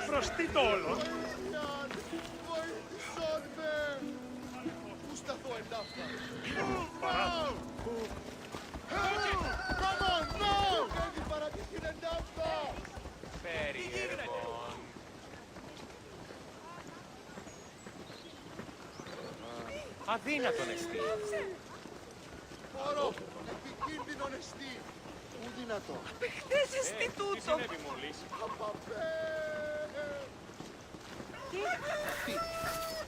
Προς τι τόλο. Πού σταθώ εντάφτα. Έχει παρατηθεί εντάφτα. Περίεργο. Αδύνατον εστί. Χώρο, επικίνδυνον εστί. Πού δυνατό. Απεχθές εστι τούτο. Τι συνέβη μόλις. Απαπέ.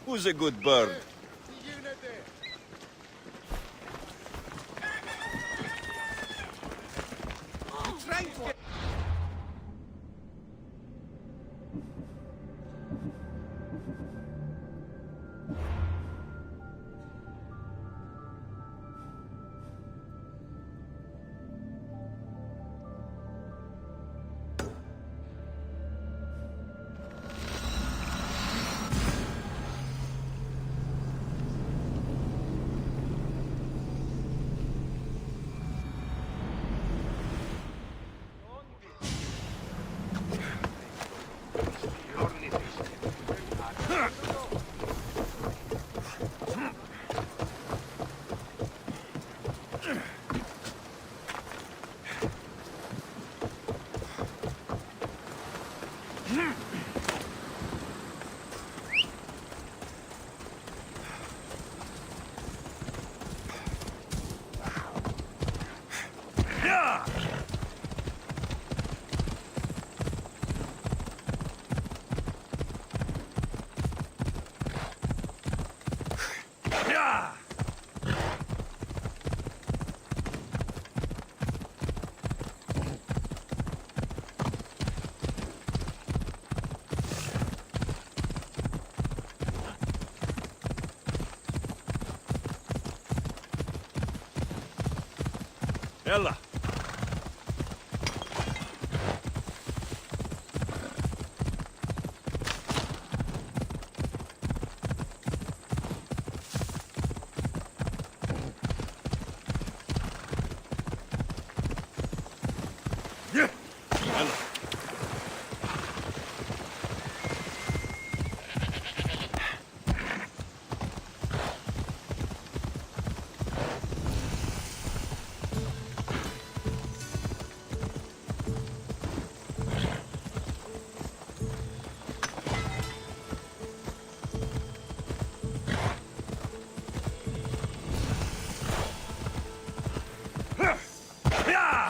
Who's a good bird? Τι γίνεται. Έλα.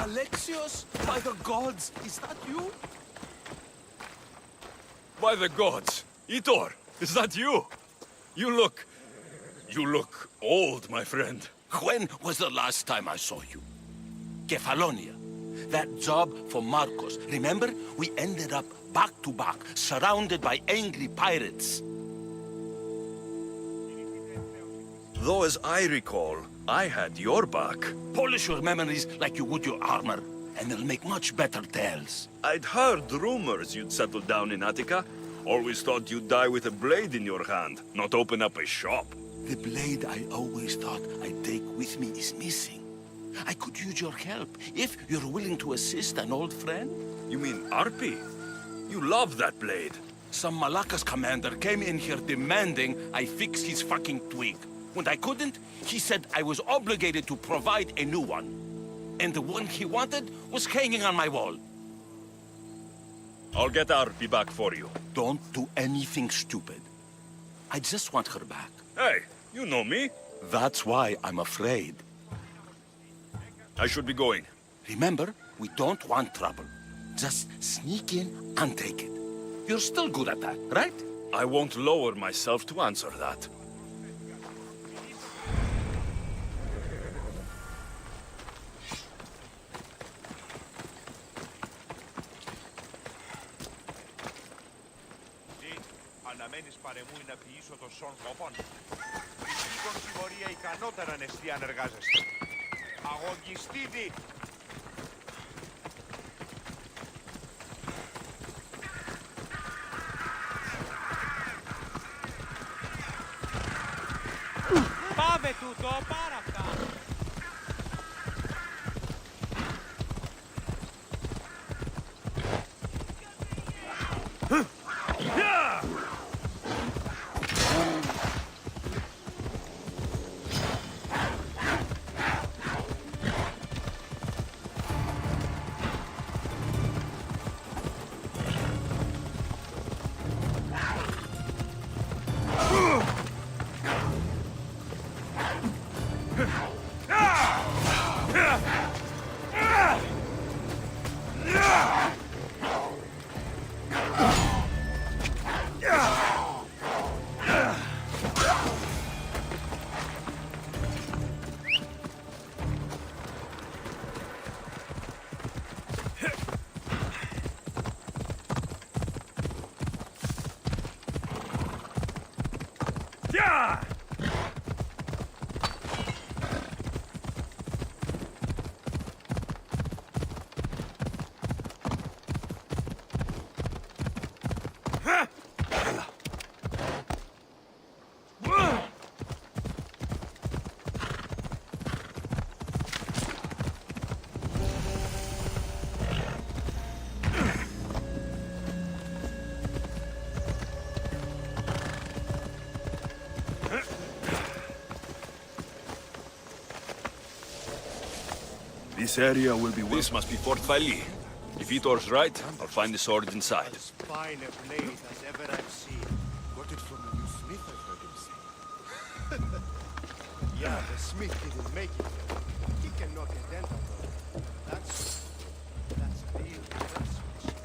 Alexios, by the gods, is that you? By the gods. Itor, is that you? You look old, my friend. When was the last time I saw you? Kefalonia. That job for Marcos. Remember? We ended up back to back, surrounded by angry pirates. Though as I recall, I had your back. Polish your memories like you would your armor, and they'll make much better tales. I'd heard rumors you'd settled down in Attica. Always thought you'd die with a blade in your hand, not open up a shop. The blade I always thought I'd take with me is missing. I could use your help, if you're willing to assist an old friend. You mean Arpi? You love that blade. Some Malakas commander came in here demanding I fix his fucking twig. When I couldn't, he said I was obligated to provide a new one. And the one he wanted was hanging on my wall. I'll get Arpi back for you. Don't do anything stupid. I just want her back. Hey, you know me. That's why I'm afraid. I should be going. Remember, we don't want trouble. Just sneak in and take it. You're still good at that, right? I won't lower myself to answer that. Αναμένεις παρεμούει να ποιήσω το σον κόπον. Τον συμμορία ικανότερα νεστή αν εργάζεστε. Αγωγιστήτη! Άσε τούτο, πάρα αυτά. This area will be... This must be Fort Fali. If Vitor's right, I'll find the sword inside. As fine a blade as ever I've seen. Got it from a new smith, I heard him say. Yeah, the smith didn't make it. He can knock a dent out of it. That's real craftsmanship.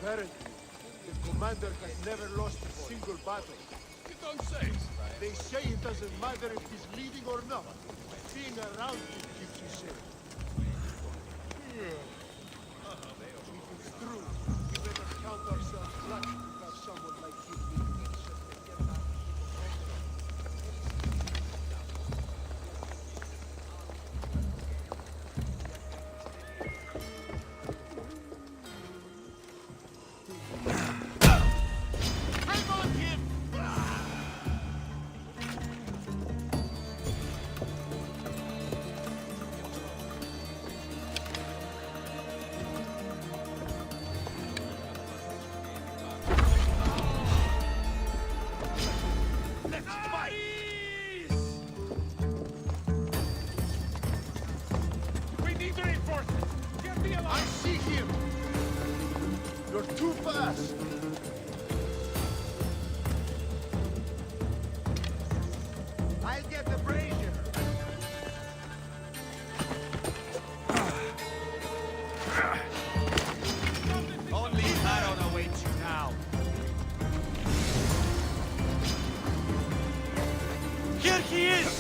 Apparently, the commander has never lost a single battle. You don't say. They say it doesn't matter if he's leading or not. Being around him keeps you safe. If it's true, we better count ourselves lucky to have someone like him leading us. I see him! You're too fast! I'll get the brazier! Only Baron awaits you now. Here he is!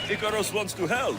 Icarus wants to help.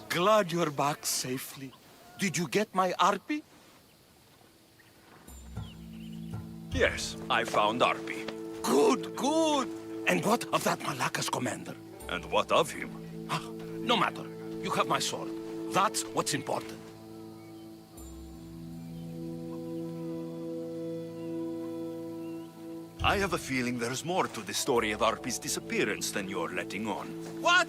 Glad you're back safely. Did you get my RP? Yes, I found Arpi. Good, good. And what of that Malacca's commander? And what of him? Ah, no matter. You have my sword. That's what's important. I have a feeling there's more to the story of Arpi's disappearance than you're letting on. What?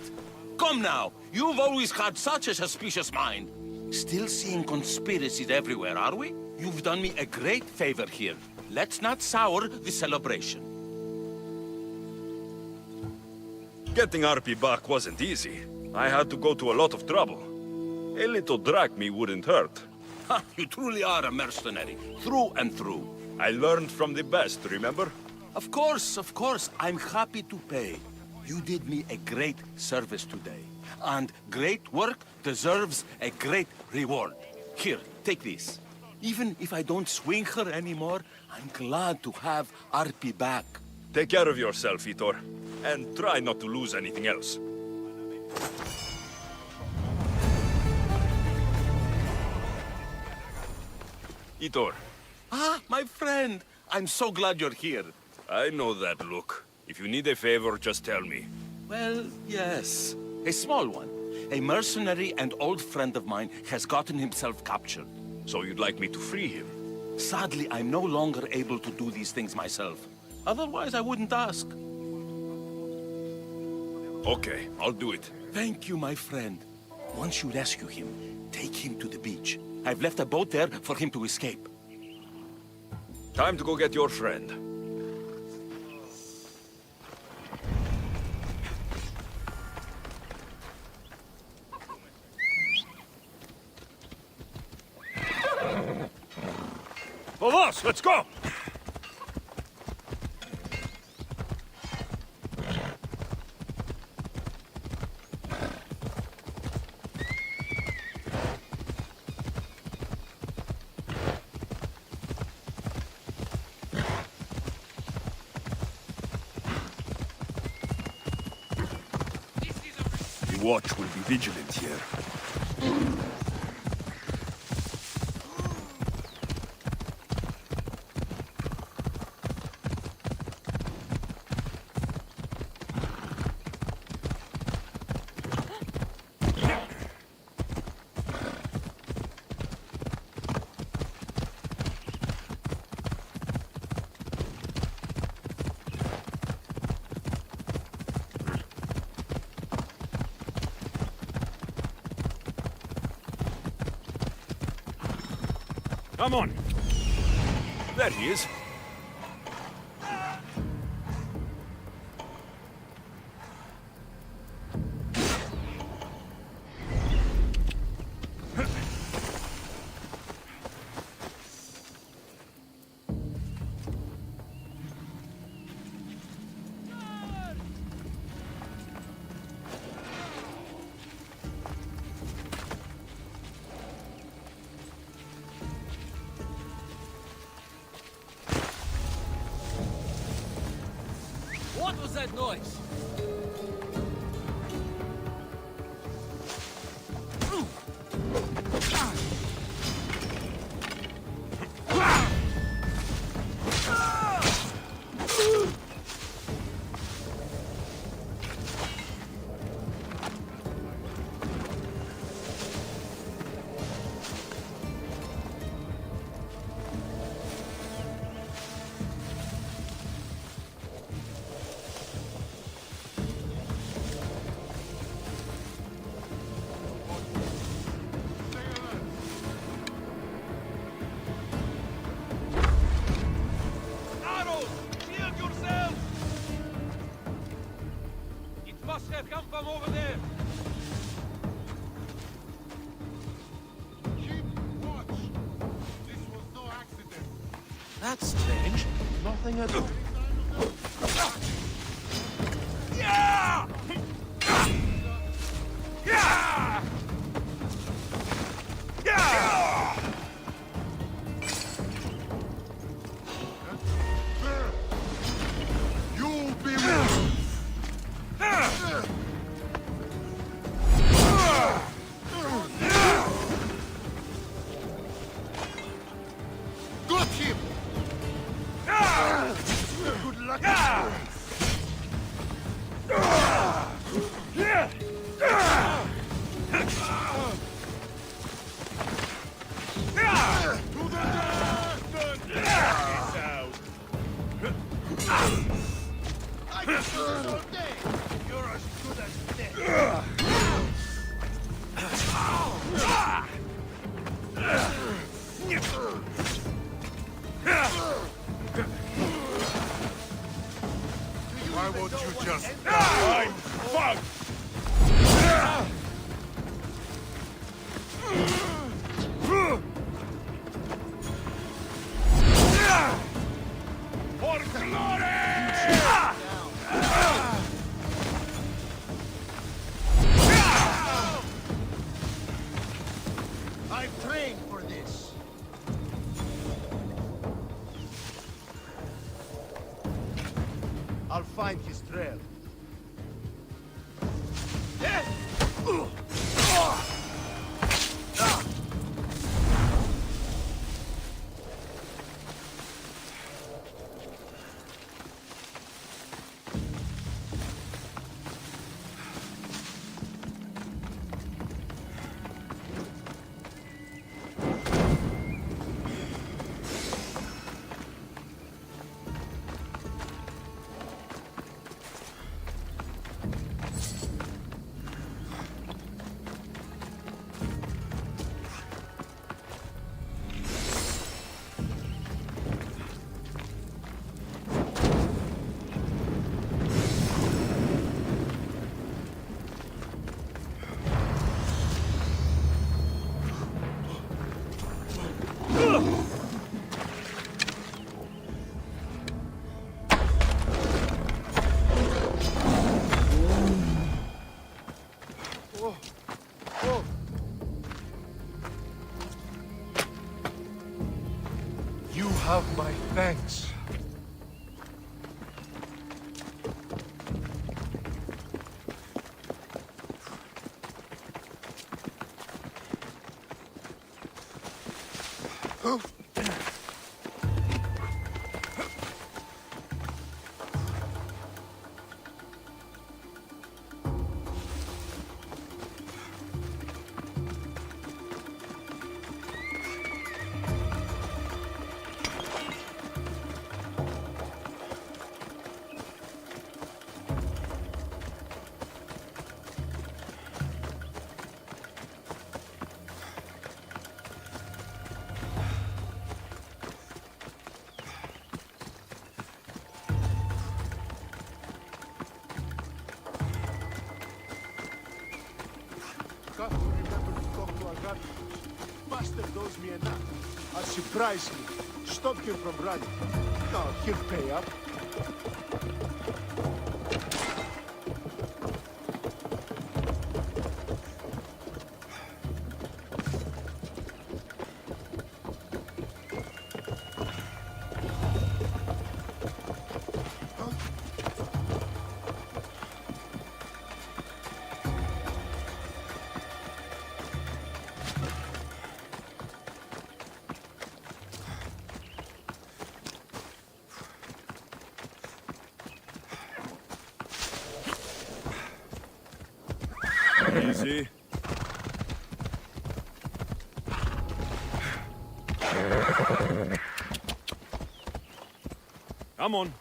Come now. You've always had such a suspicious mind. Still seeing conspiracies everywhere, are we? You've done me a great favor here. Let's not sour the celebration. Getting Arpi back wasn't easy. I had to go to a lot of trouble. A little drachme wouldn't hurt. Ha, you truly are a mercenary, through and through. I learned from the best, remember? Of course, I'm happy to pay. You did me a great service today. And great work deserves a great reward. Here, take this. Even if I don't swing her anymore, I'm glad to have Arpi back. Take care of yourself, Itor. And try not to lose anything else. Itor. Ah, my friend. I'm so glad you're here. I know that look. If you need a favor, just tell me. Well, yes. A small one. A mercenary and old friend of mine has gotten himself captured. So you'd like me to free him? Sadly, I'm no longer able to do these things myself. Otherwise, I wouldn't ask. Okay, I'll do it. Thank you, my friend. Once you rescue him, take him to the beach. I've left a boat there for him to escape. Time to go get your friend. Vamos, let's go! The watch will be vigilant here. Come on. There he is. was that noise? Arrows! Shield yourself! It must have come from over there. Keep watch. This was no accident. That's strange. Nothing at all. Yeah! Yeah! Yeah! You'll be with Got him! Good luck. To the I can do this all day. You're as good as dead. Why won't you just die? Fuck! For glory! I've trained for this. I'll find his trail. You have my thanks. Got to remember to talk to our guard. Bastard owes me enough. I'll surprise him. Stop him from running. No, he'll pay up. Easy. Come on.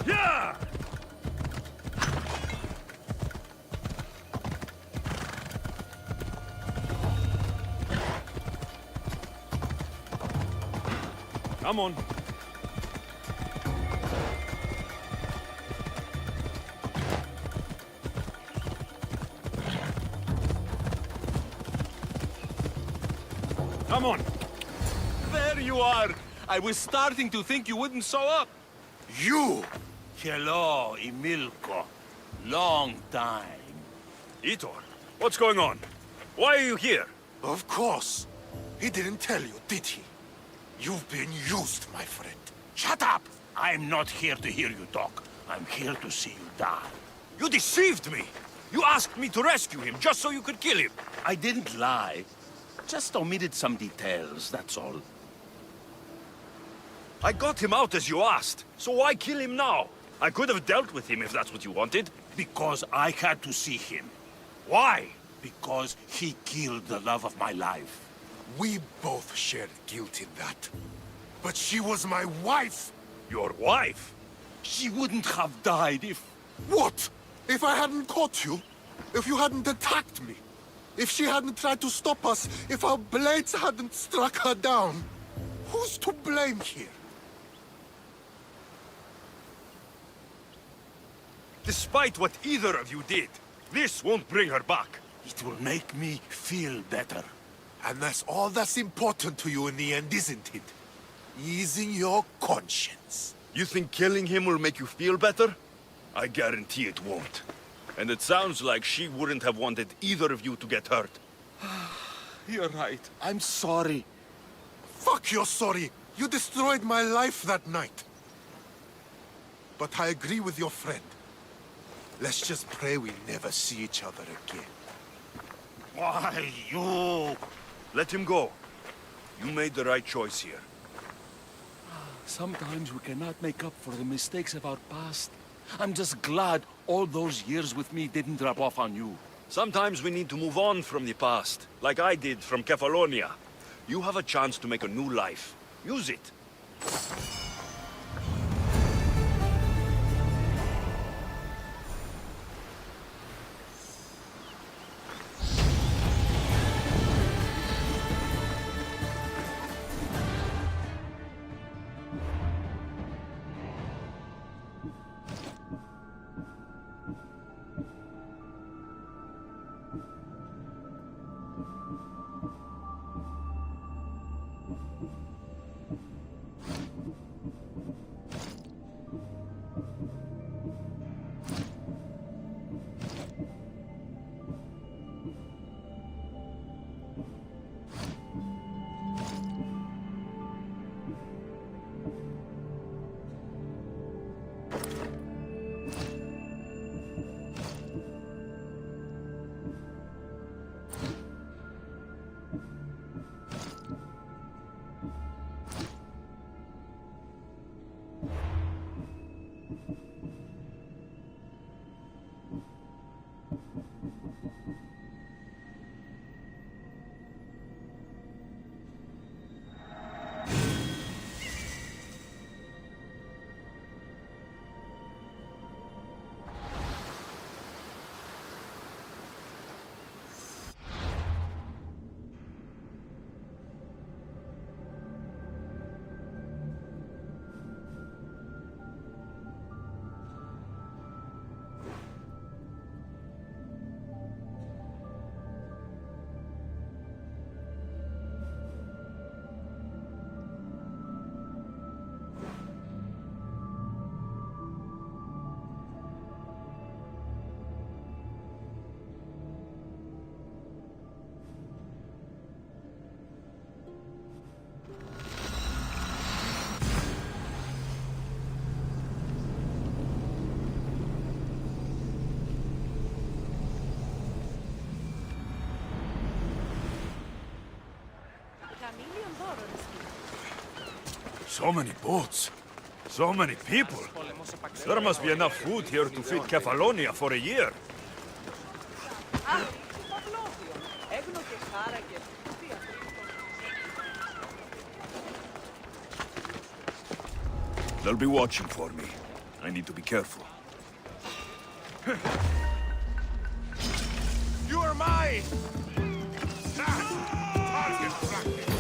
Yeah! Come on. Come on. There you are. I was starting to think you wouldn't show up. You! Hello, Emilko. Long time. Itor, what's going on? Why are you here? Of course. He didn't tell you, did he? You've been used, my friend. Shut up! I'm not here to hear you talk. I'm here to see you die. You deceived me! You asked me to rescue him just so you could kill him! I didn't lie. Just omitted some details, that's all. I got him out as you asked, so why kill him now? I could have dealt with him if that's what you wanted. Because I had to see him. Why? Because he killed the love of my life. We both shared guilt in that. But she was my wife! Your wife? She wouldn't have died if... What? If I hadn't caught you? If you hadn't attacked me? If she hadn't tried to stop us? If our blades hadn't struck her down? Who's to blame here? Despite what either of you did, this won't bring her back. It will make me feel better. And that's all that's important to you in the end, isn't it? Easing your conscience. You think killing him will make you feel better? I guarantee it won't. And it sounds like she wouldn't have wanted either of you to get hurt. You're right. I'm sorry. Fuck you're sorry. You destroyed my life that night. But I agree with your friend. Let's just pray we never see each other again. Why, you... Let him go. You made the right choice here. Sometimes we cannot make up for the mistakes of our past. I'm just glad all those years with me didn't rub off on you. Sometimes we need to move on from the past, like I did from Kefalonia. You have a chance to make a new life. Use it. So many boats. So many people. There must be enough food here to feed Kefalonia for a year. They'll be watching for me. I need to be careful. You are mine! Target practice.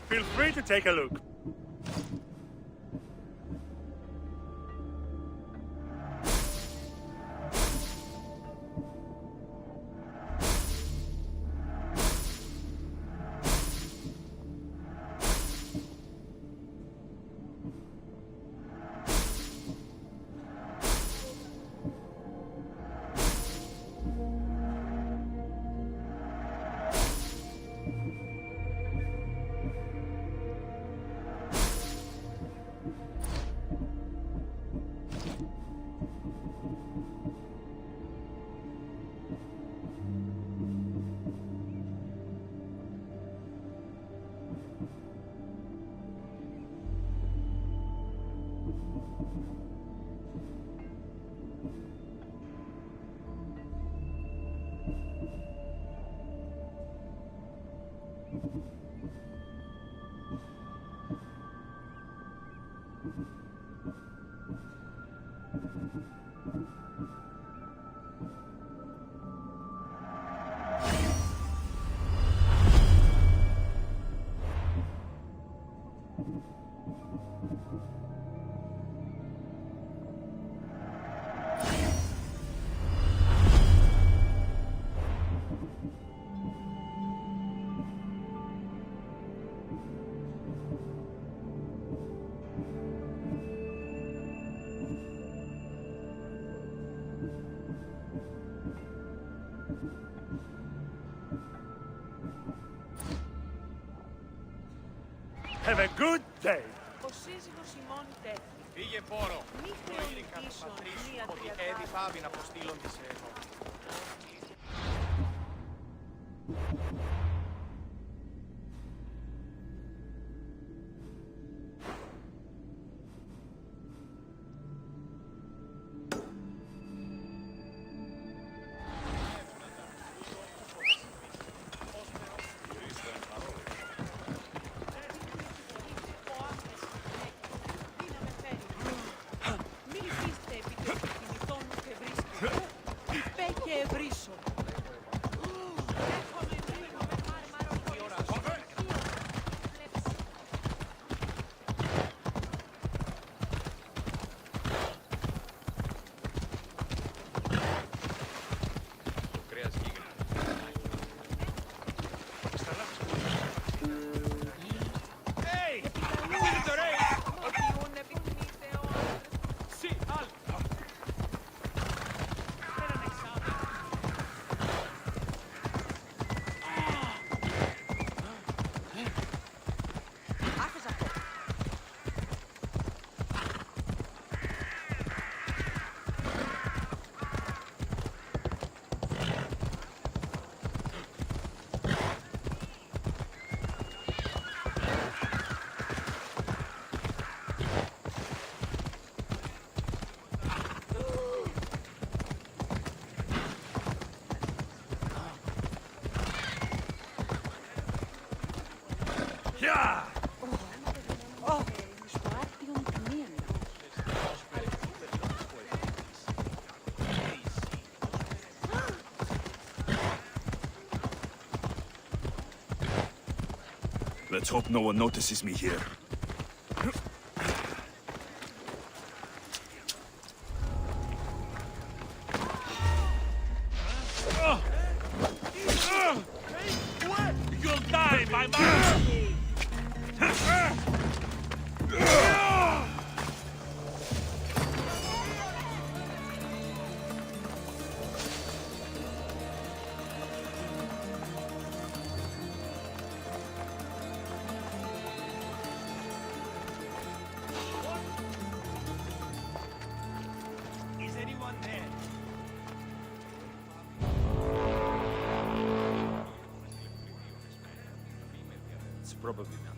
Feel free to take a look. have a good day. Ο σύζυγος ημών τέθη. Φύγε πόρο. Μη θεολογήσουν μία Ότι τριαντάρα. έδι πάβει να αποστείλουν τις εγώ. Μη λυπήστε επί των κινητών μου και βρίσκω. Υπέ και ευρύσω. Έρχομαι λίγο με μάρμαρο χωρίς. Το κρέας γίγνεται. Οποιούν επιθυμείτε ο άντρας. Sì, alto. Έναν εξάμεινο. Άχες αυτό. Στο άρτιον τιμίαν. Let's hope no one notices me here. You'll die, my man! Is anyone there? It's probably not.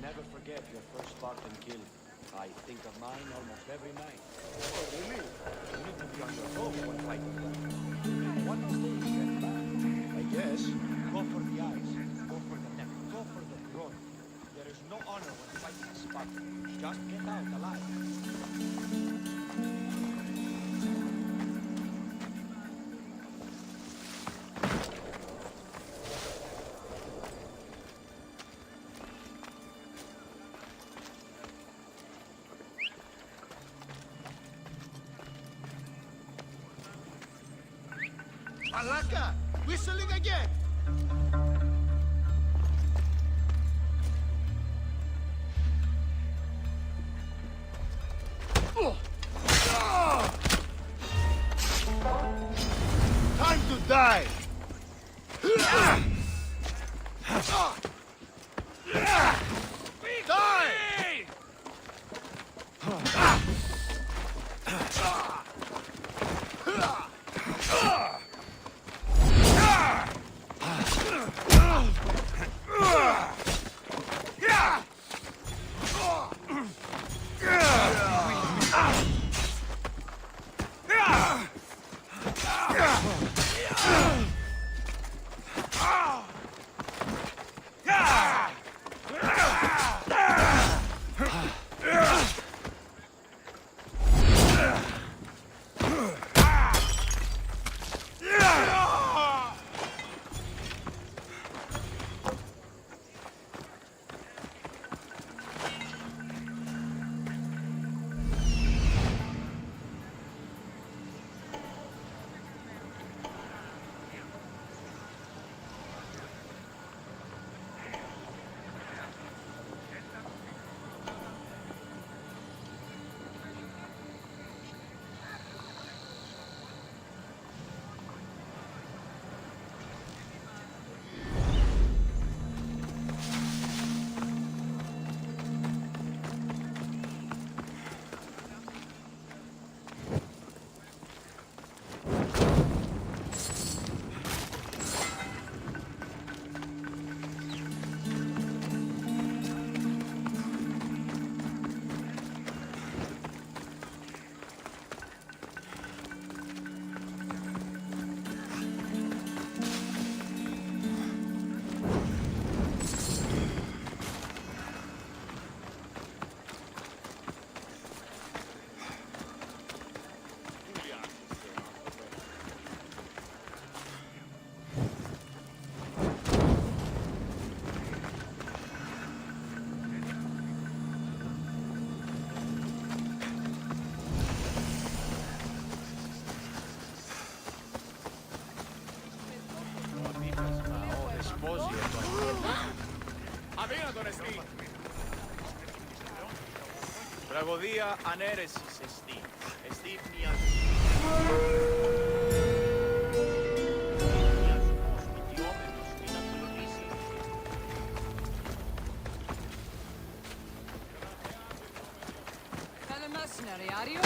Never forget your first Spartan kill. I think of mine almost every night. Oh, really? You need to be on your toes when fighting them. One mistake and bad. I guess. Go for the eyes. Go for the neck. Go for the throat. There is no honor when fighting a Spartan. Just get out alive. Malaka! Whistling again! Time to die! Die! τον εστί. Τραγωδία ανέρεσης εστί. Εστί μοιασμός. Fellow mercenary, are you?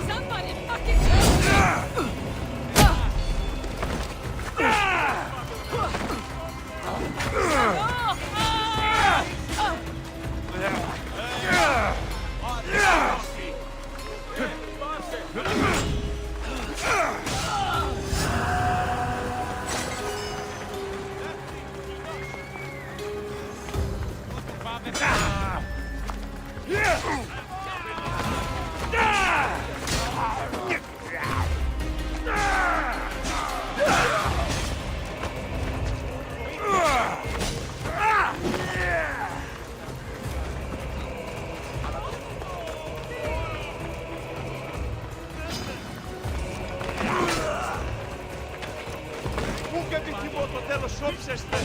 Somebody fucking help me! Πού και επιθυμώ το τέλος όψεστε.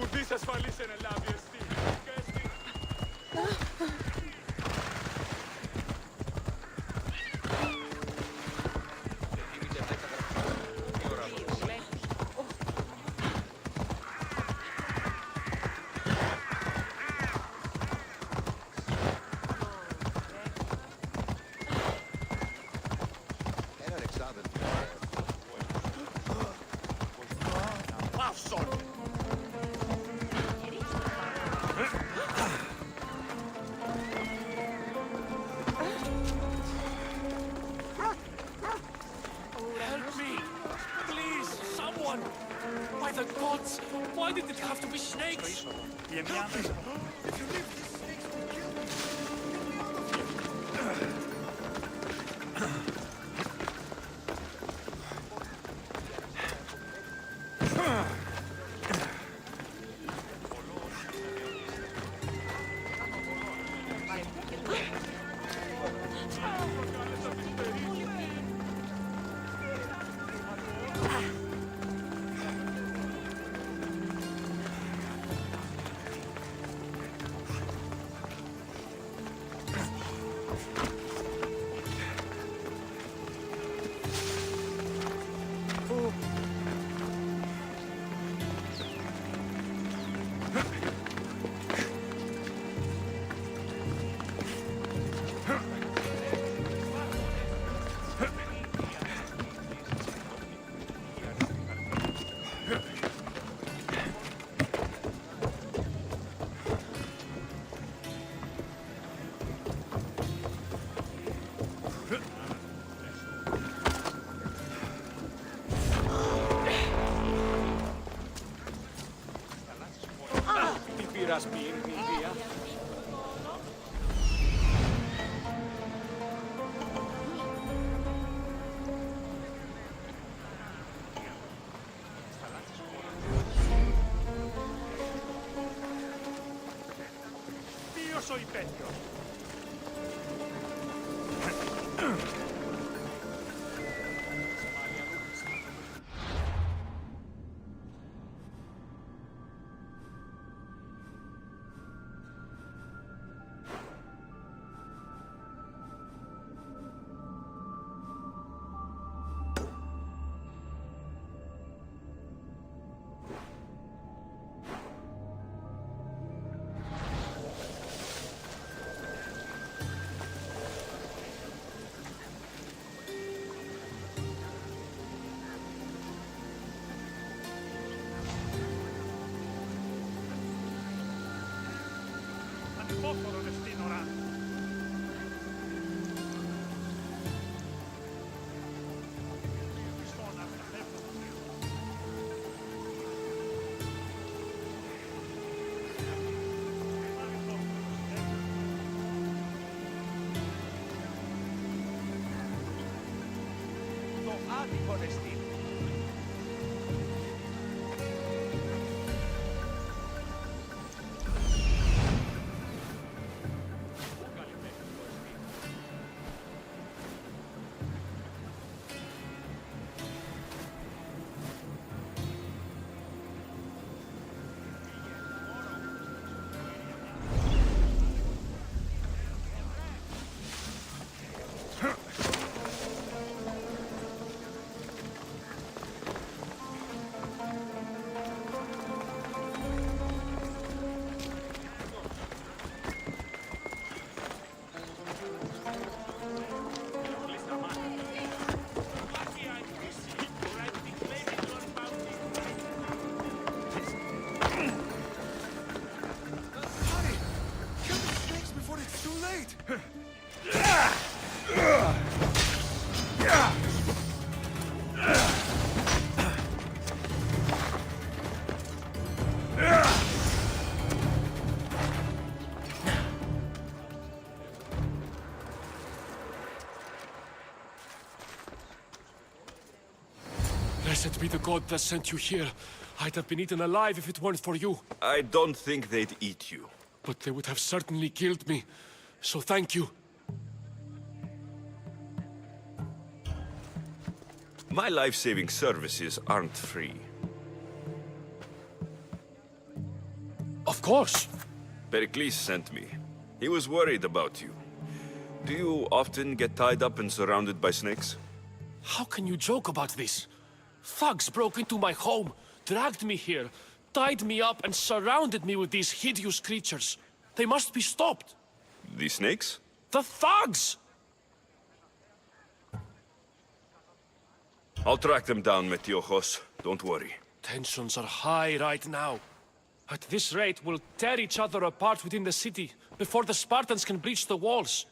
Ουδής ασφαλής εν ελάβει εστί. Και εστί. By the gods! Why did it have to be snakes? Y enviamos. Τι πειρασμοί είναι η βία. Ποιος ο υπέτειος? Ανυπόφορο είναι στην ώρα. Το άδικο εστί. Blessed be the god that sent you here. I'd have been eaten alive if it weren't for you. I don't think they'd eat you. But they would have certainly killed me. So thank you. My life-saving services aren't free. Of course. Pericles sent me. He was worried about you. Do you often get tied up and surrounded by snakes? How can you joke about this? Thugs broke into my home, dragged me here, tied me up and surrounded me with these hideous creatures. They must be stopped. The snakes? The thugs! I'll track them down, Metiojos. Don't worry. Tensions are high right now. At this rate, we'll tear each other apart within the city before the Spartans can breach the walls.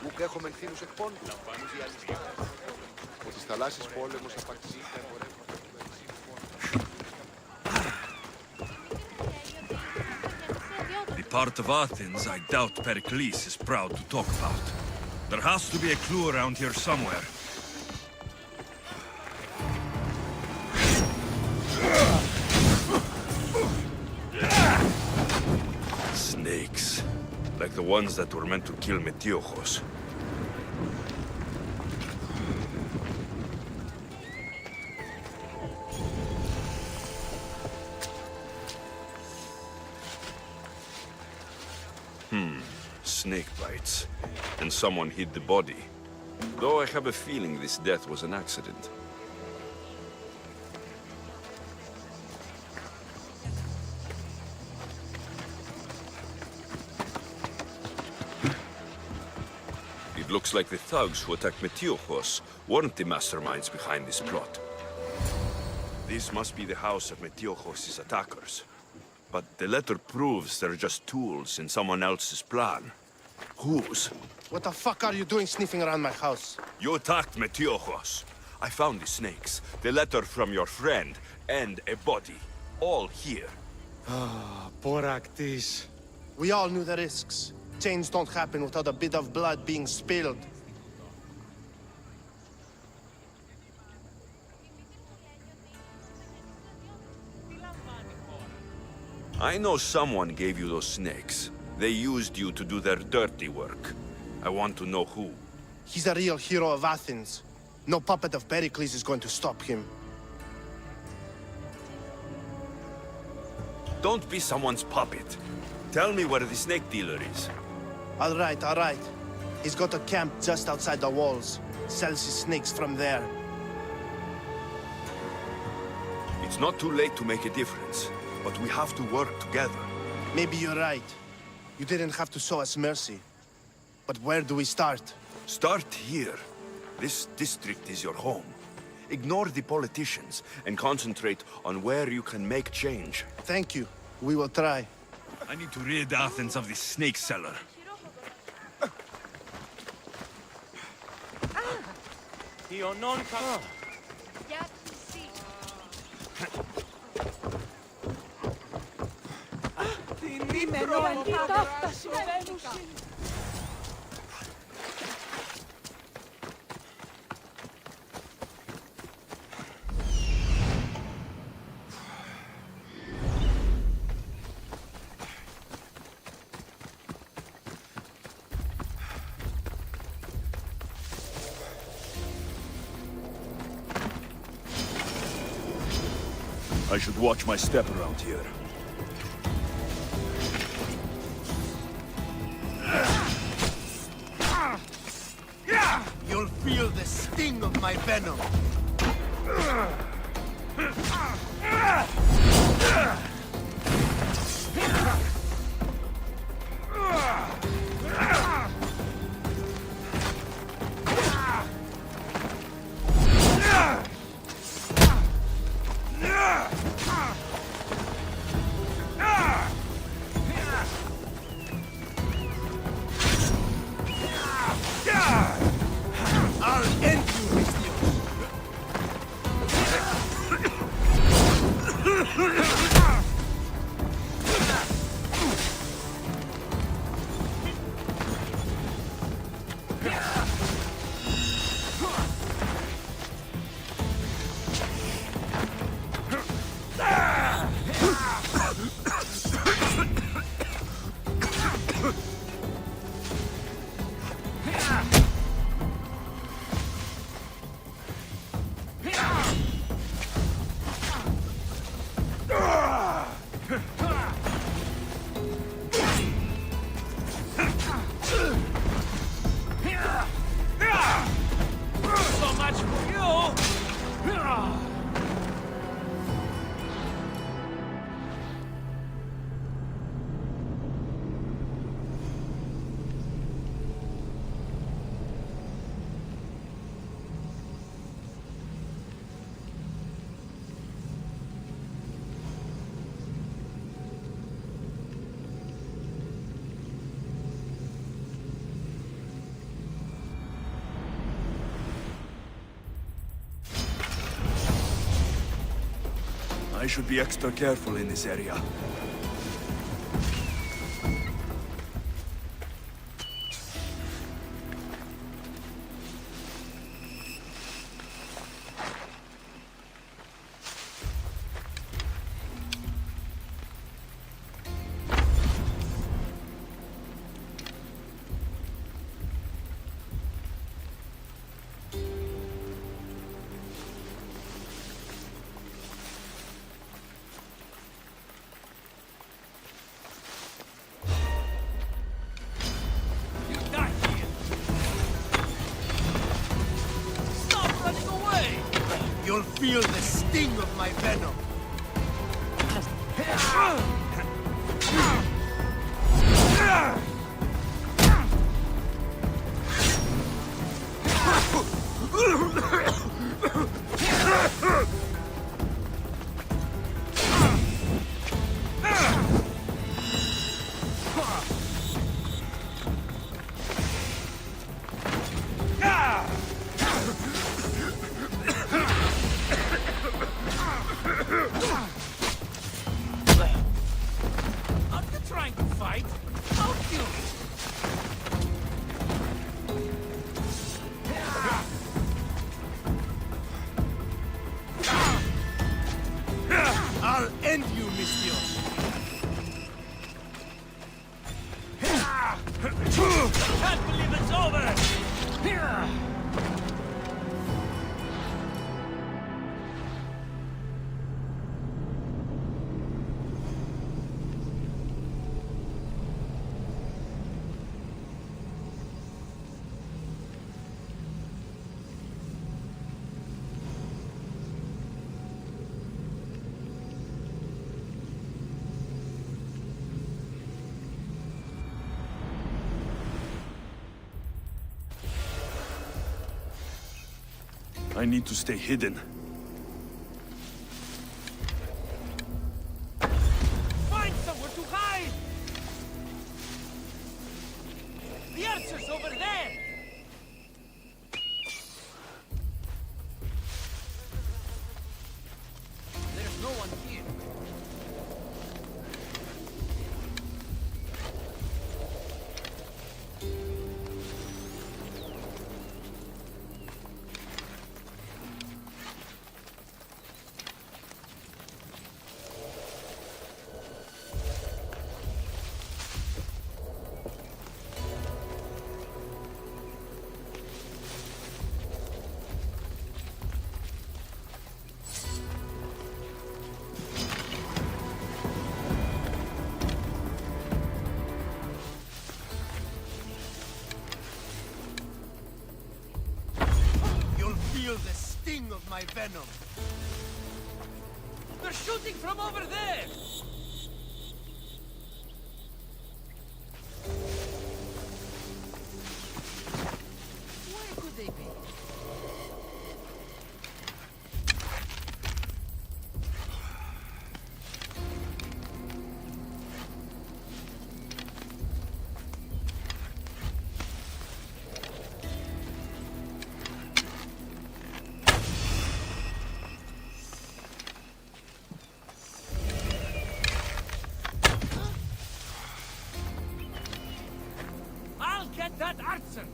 Ουκ έχουμε ενθύνους εκπών. Ότι στις θαλάσσιες πόλεμος απαξί. The part of Athens I doubt Pericles is proud to talk about. There has to be a clue around here somewhere. Snakes. Like the ones that were meant to kill Metiojos. Snake bites. And someone hid the body. Though I have a feeling this death was an accident. It looks like the thugs who attacked Metiojos weren't the masterminds behind this plot. This must be the house of Metiojos' attackers. But the letter proves they're just tools in someone else's plan. Whose? What the fuck are you doing sniffing around my house? You attacked Metiojos. I found the snakes, the letter from your friend, and a body. All here. Boraktis. We all knew the risks. Change don't happen without a bit of blood being spilled. I know someone gave you those snakes. They used you to do their dirty work. I want to know who. He's a real hero of Athens. No puppet of Pericles is going to stop him. Don't be someone's puppet. Tell me where the snake dealer is. All right. He's got a camp just outside the walls. Sells his snakes from there. It's not too late to make a difference, but we have to work together. Maybe you're right. You didn't have to show us mercy. But where do we start? Start here. This district is your home. Ignore the politicians and concentrate on where you can make change. Thank you. We will try. I need to rid Athens of this snake seller. Io non ca- I should watch my step around here. You'll feel the sting of my venom. I'll end you, Misthios. So much for you! I should be extra careful in this area. You'll feel the sting of my venom. Are you trying to fight? I'll kill you. I'll end you, Mistios. Can't believe it's over! I need to stay hidden. Find somewhere to hide! The archer's over there! There's no one here. You'll feel the sting of my venom. They're shooting from over there! Where could they be? I'll get that archer!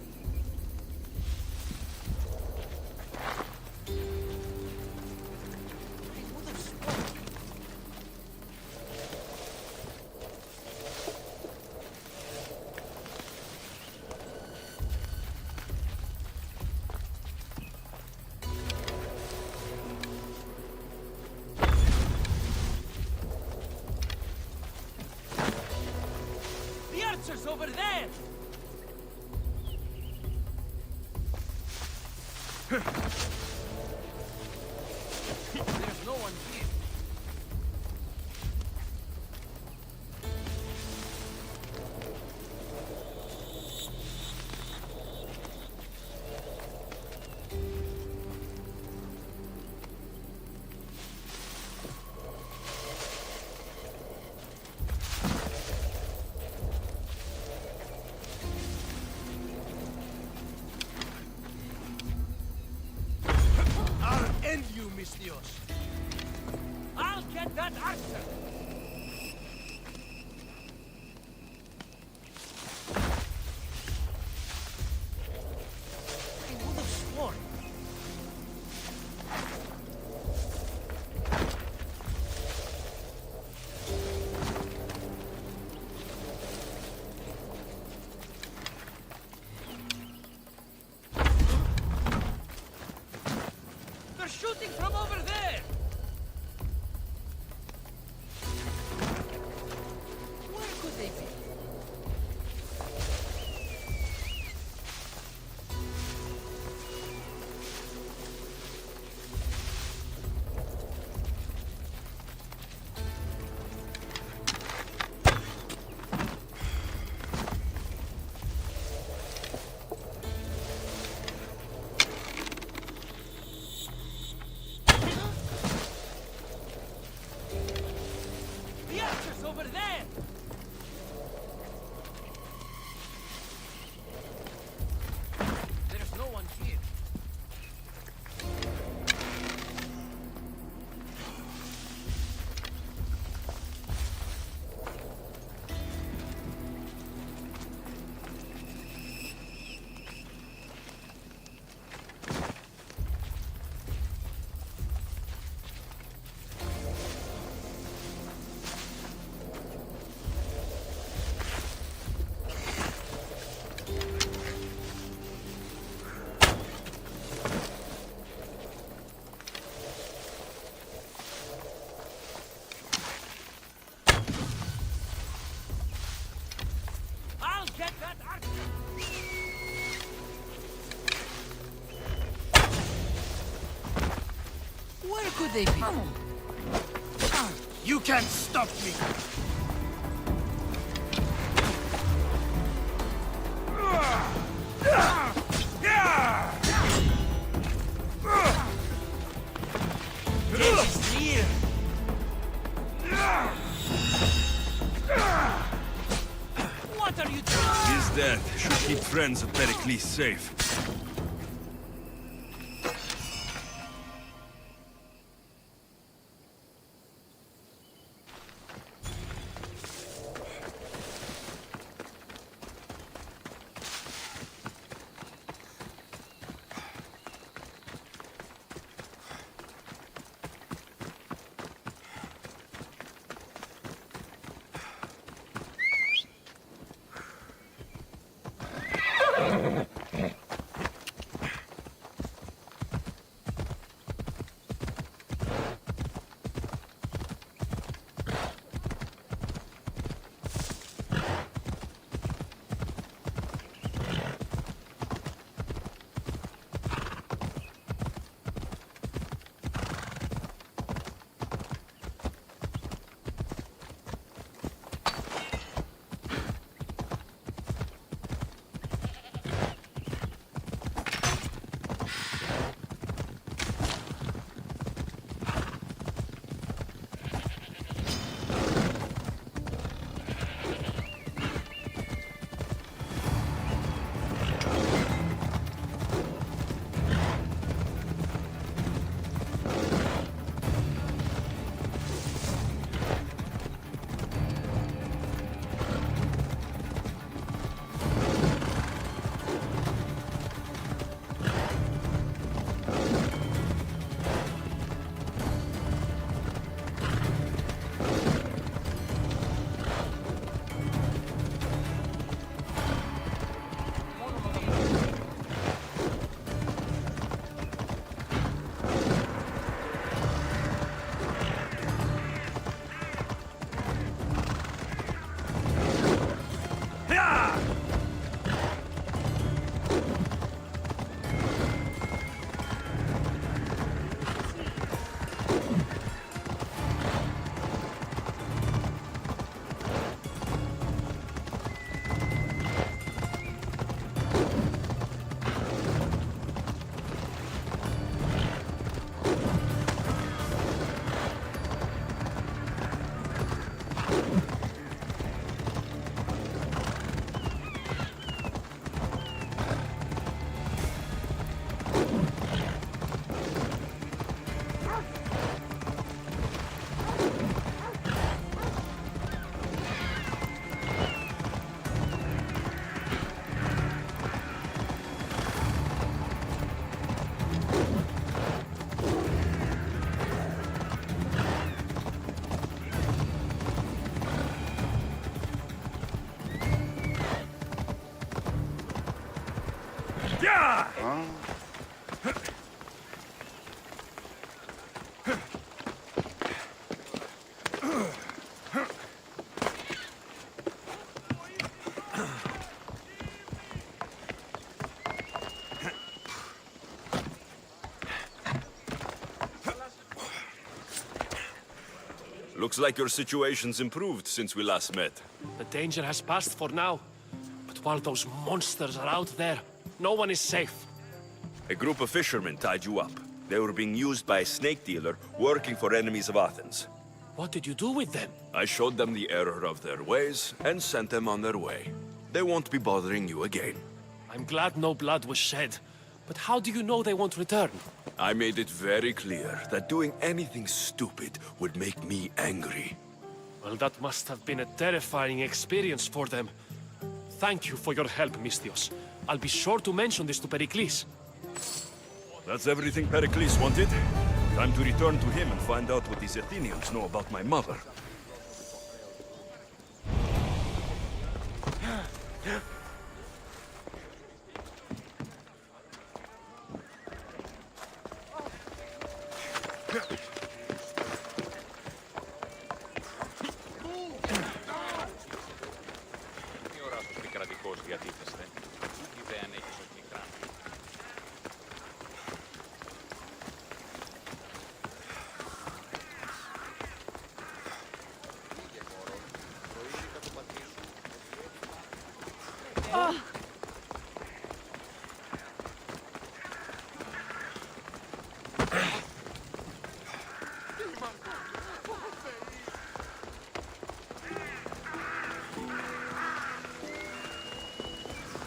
The archer's over there! There's no one here. I'll end you, Mistios. I'll get that archer! I would have sworn. They're shooting from over there! Where could they be? Where could they be? You can't stop me! Death is near. What are you doing? His death should keep friends of Pericles safe. Looks like your situation's improved since we last met. The danger has passed for now. But while those monsters are out there, no one is safe. A group of fishermen tied you up. They were being used by a snake dealer working for enemies of Athens. What did you do with them? I showed them the error of their ways and sent them on their way. They won't be bothering you again. I'm glad no blood was shed. But how do you know they won't return? I made it very clear that doing anything stupid would make me angry. Well, that must have been a terrifying experience for them. Thank you for your help, Misthios. I'll be sure to mention this to Pericles. That's everything Pericles wanted. Time to return to him and find out what these Athenians know about my mother.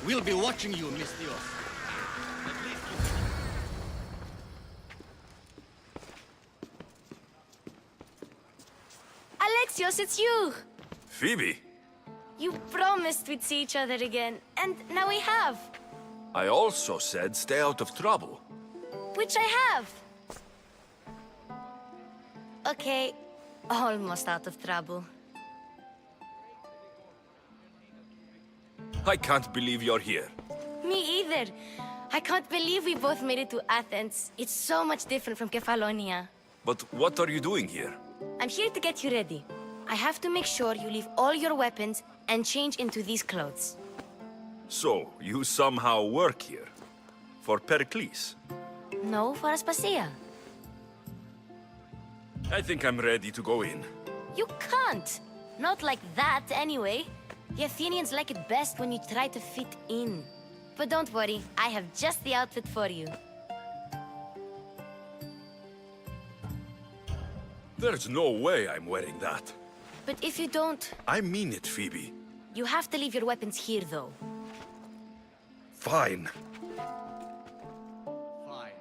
We'll be watching you, Miss Dios. Alexios, it's you! Phoebe, You promised we'd see each other again, and now we have. I also said stay out of trouble. Which I have. Okay, almost out of trouble. I can't believe you're here. Me either. I can't believe we both made it to Athens. It's so much different from Kefalonia. But what are you doing here? I'm here to get you ready. I have to make sure you leave all your weapons and change into these clothes. So, you somehow work here? For Pericles? No, for Aspasia. I think I'm ready to go in. You can't. Not like that, anyway. The Athenians like it best when you try to fit in. But don't worry, I have just the outfit for you. There's no way I'm wearing that. But if you don't, I mean it, Phoebe. you have to leave your weapons here, though. Fine. Fine.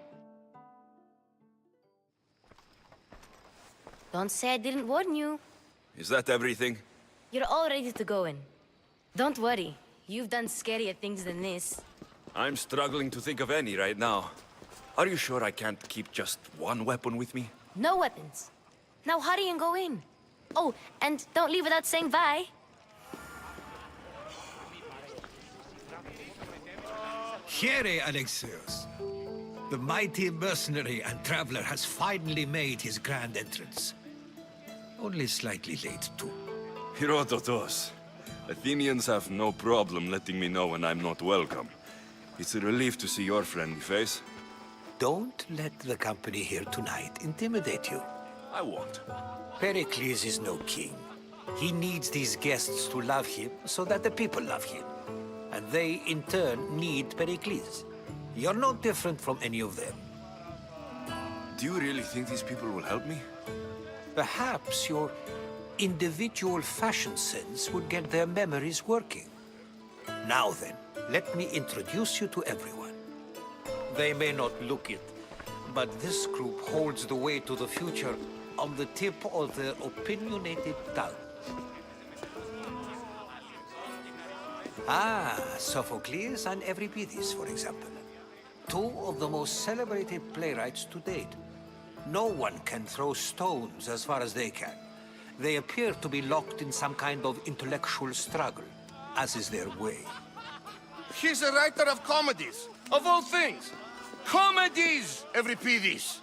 Don't say I didn't warn you. Is that everything? You're all ready to go in. Don't worry, you've done scarier things than this. I'm struggling to think of any right now. Are you sure I can't keep just one weapon with me? No weapons. Now hurry and go in. Oh, and don't leave without saying bye. Here, Alexios. The mighty mercenary and traveler has finally made his grand entrance. Only slightly late, too. Herodotus. Athenians have no problem letting me know when I'm not welcome. It's a relief to see your friendly face. Don't let the company here tonight intimidate you. I won't. Pericles is no king. He needs these guests to love him so that the people love him. And they, in turn, need Pericles. You're no different from any of them. Do you really think these people will help me? Perhaps your individual fashion sense would get their memories working. Now then, let me introduce you to everyone. They may not look it, but this group holds the way to the future on the tip of their opinionated tongue. Ah, Sophocles and Euripides, for example. Two of the most celebrated playwrights to date. No one can throw stones as far as they can. They appear to be locked in some kind of intellectual struggle, as is their way. He's a writer of comedies, of all things. Comedies, Euripides.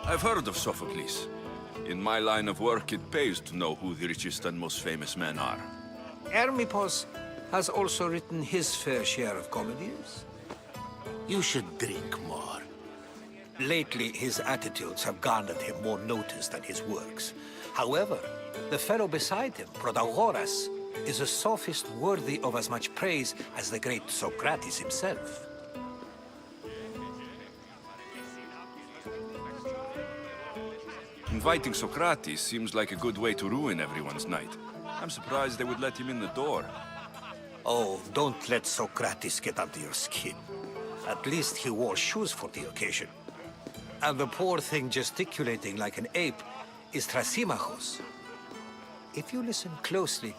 I've heard of Sophocles. In my line of work, it pays to know who the richest and most famous men are. Hermippos has also written his fair share of comedies. You should drink more. Lately, his attitudes have garnered him more notice than his works. However, the fellow beside him, Protagoras, is a sophist worthy of as much praise as the great Socrates himself. Inviting Socrates seems like a good way to ruin everyone's night. I'm surprised they would let him in the door. Oh, don't let Socrates get under your skin. At least he wore shoes for the occasion. And the poor thing gesticulating like an ape is Thrasymachos. If you listen closely,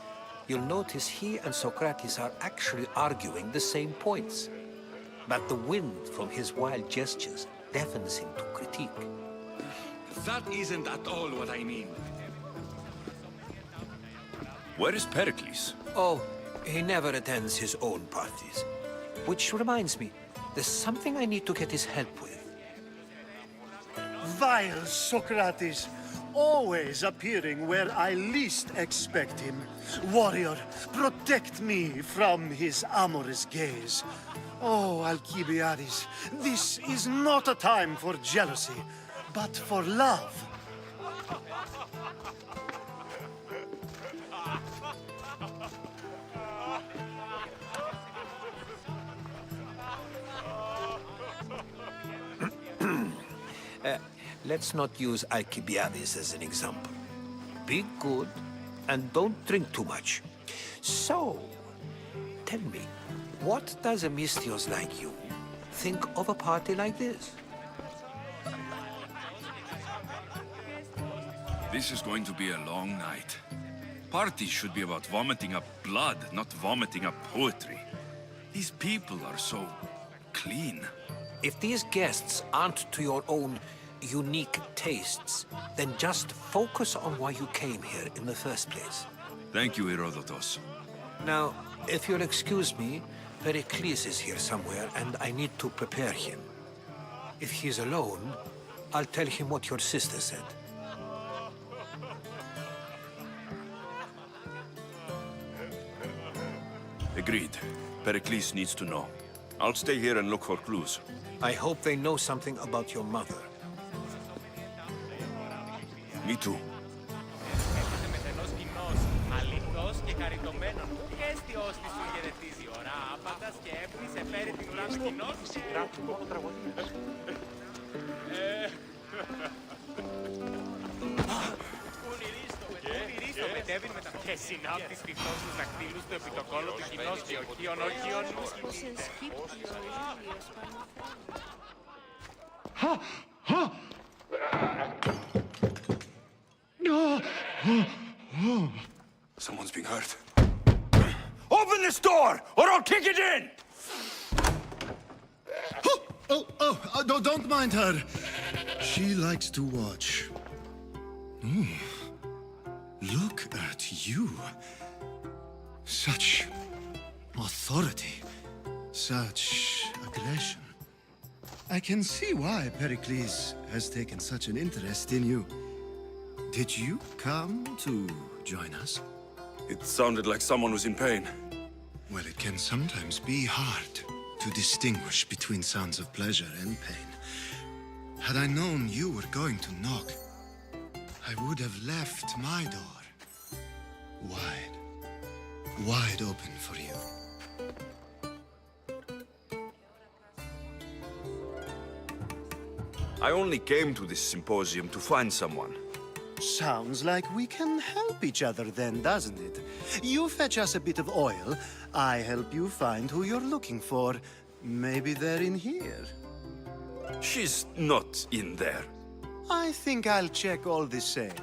you'll notice he and Socrates are actually arguing the same points. But the wind from his wild gestures deafens him to critique. That isn't at all what I mean. Where is Pericles? Oh, he never attends his own parties. Which reminds me, there's something I need to get his help with. Vile Socrates, always appearing where I least expect him. Warrior, protect me from his amorous gaze. Oh, Alcibiades, this is not a time for jealousy, but for love. let's not use Alcibiades as an example. Be good and don't drink too much. So, tell me, what does a Misthios like you think of a party like this? This is going to be a long night. Parties should be about vomiting up blood, not vomiting up poetry. These people are so clean. If these guests aren't to your own unique tastes, then just focus on why you came here in the first place. Thank you, Herodotus. Now, if you'll excuse me, Pericles is here somewhere, and I need to prepare him. If he's alone, I'll tell him what your sister said. Agreed. Pericles needs to know. I'll stay here and look for clues. I hope they know something about your mother. Me too. Και συνάπτεις πυθός στους δακτύλους του επιτοκόλου του κοινός γεωργίων ορχείων. Someone's being hurt. Open this door, or I'll kick it in! Don't mind her. She likes to watch. Look at you. Such authority. Such aggression. I can see why Pericles has taken such an interest in you. Did you come to join us? It sounded like someone was in pain. Well, it can sometimes be hard to distinguish between sounds of pleasure and pain. Had I known you were going to knock, I would have left my door wide open for you. I only came to this symposium to find someone. Sounds like we can help each other then, doesn't it? You fetch us a bit of oil, I help you find who you're looking for. Maybe they're in here. She's not in there. I think I'll check all the same.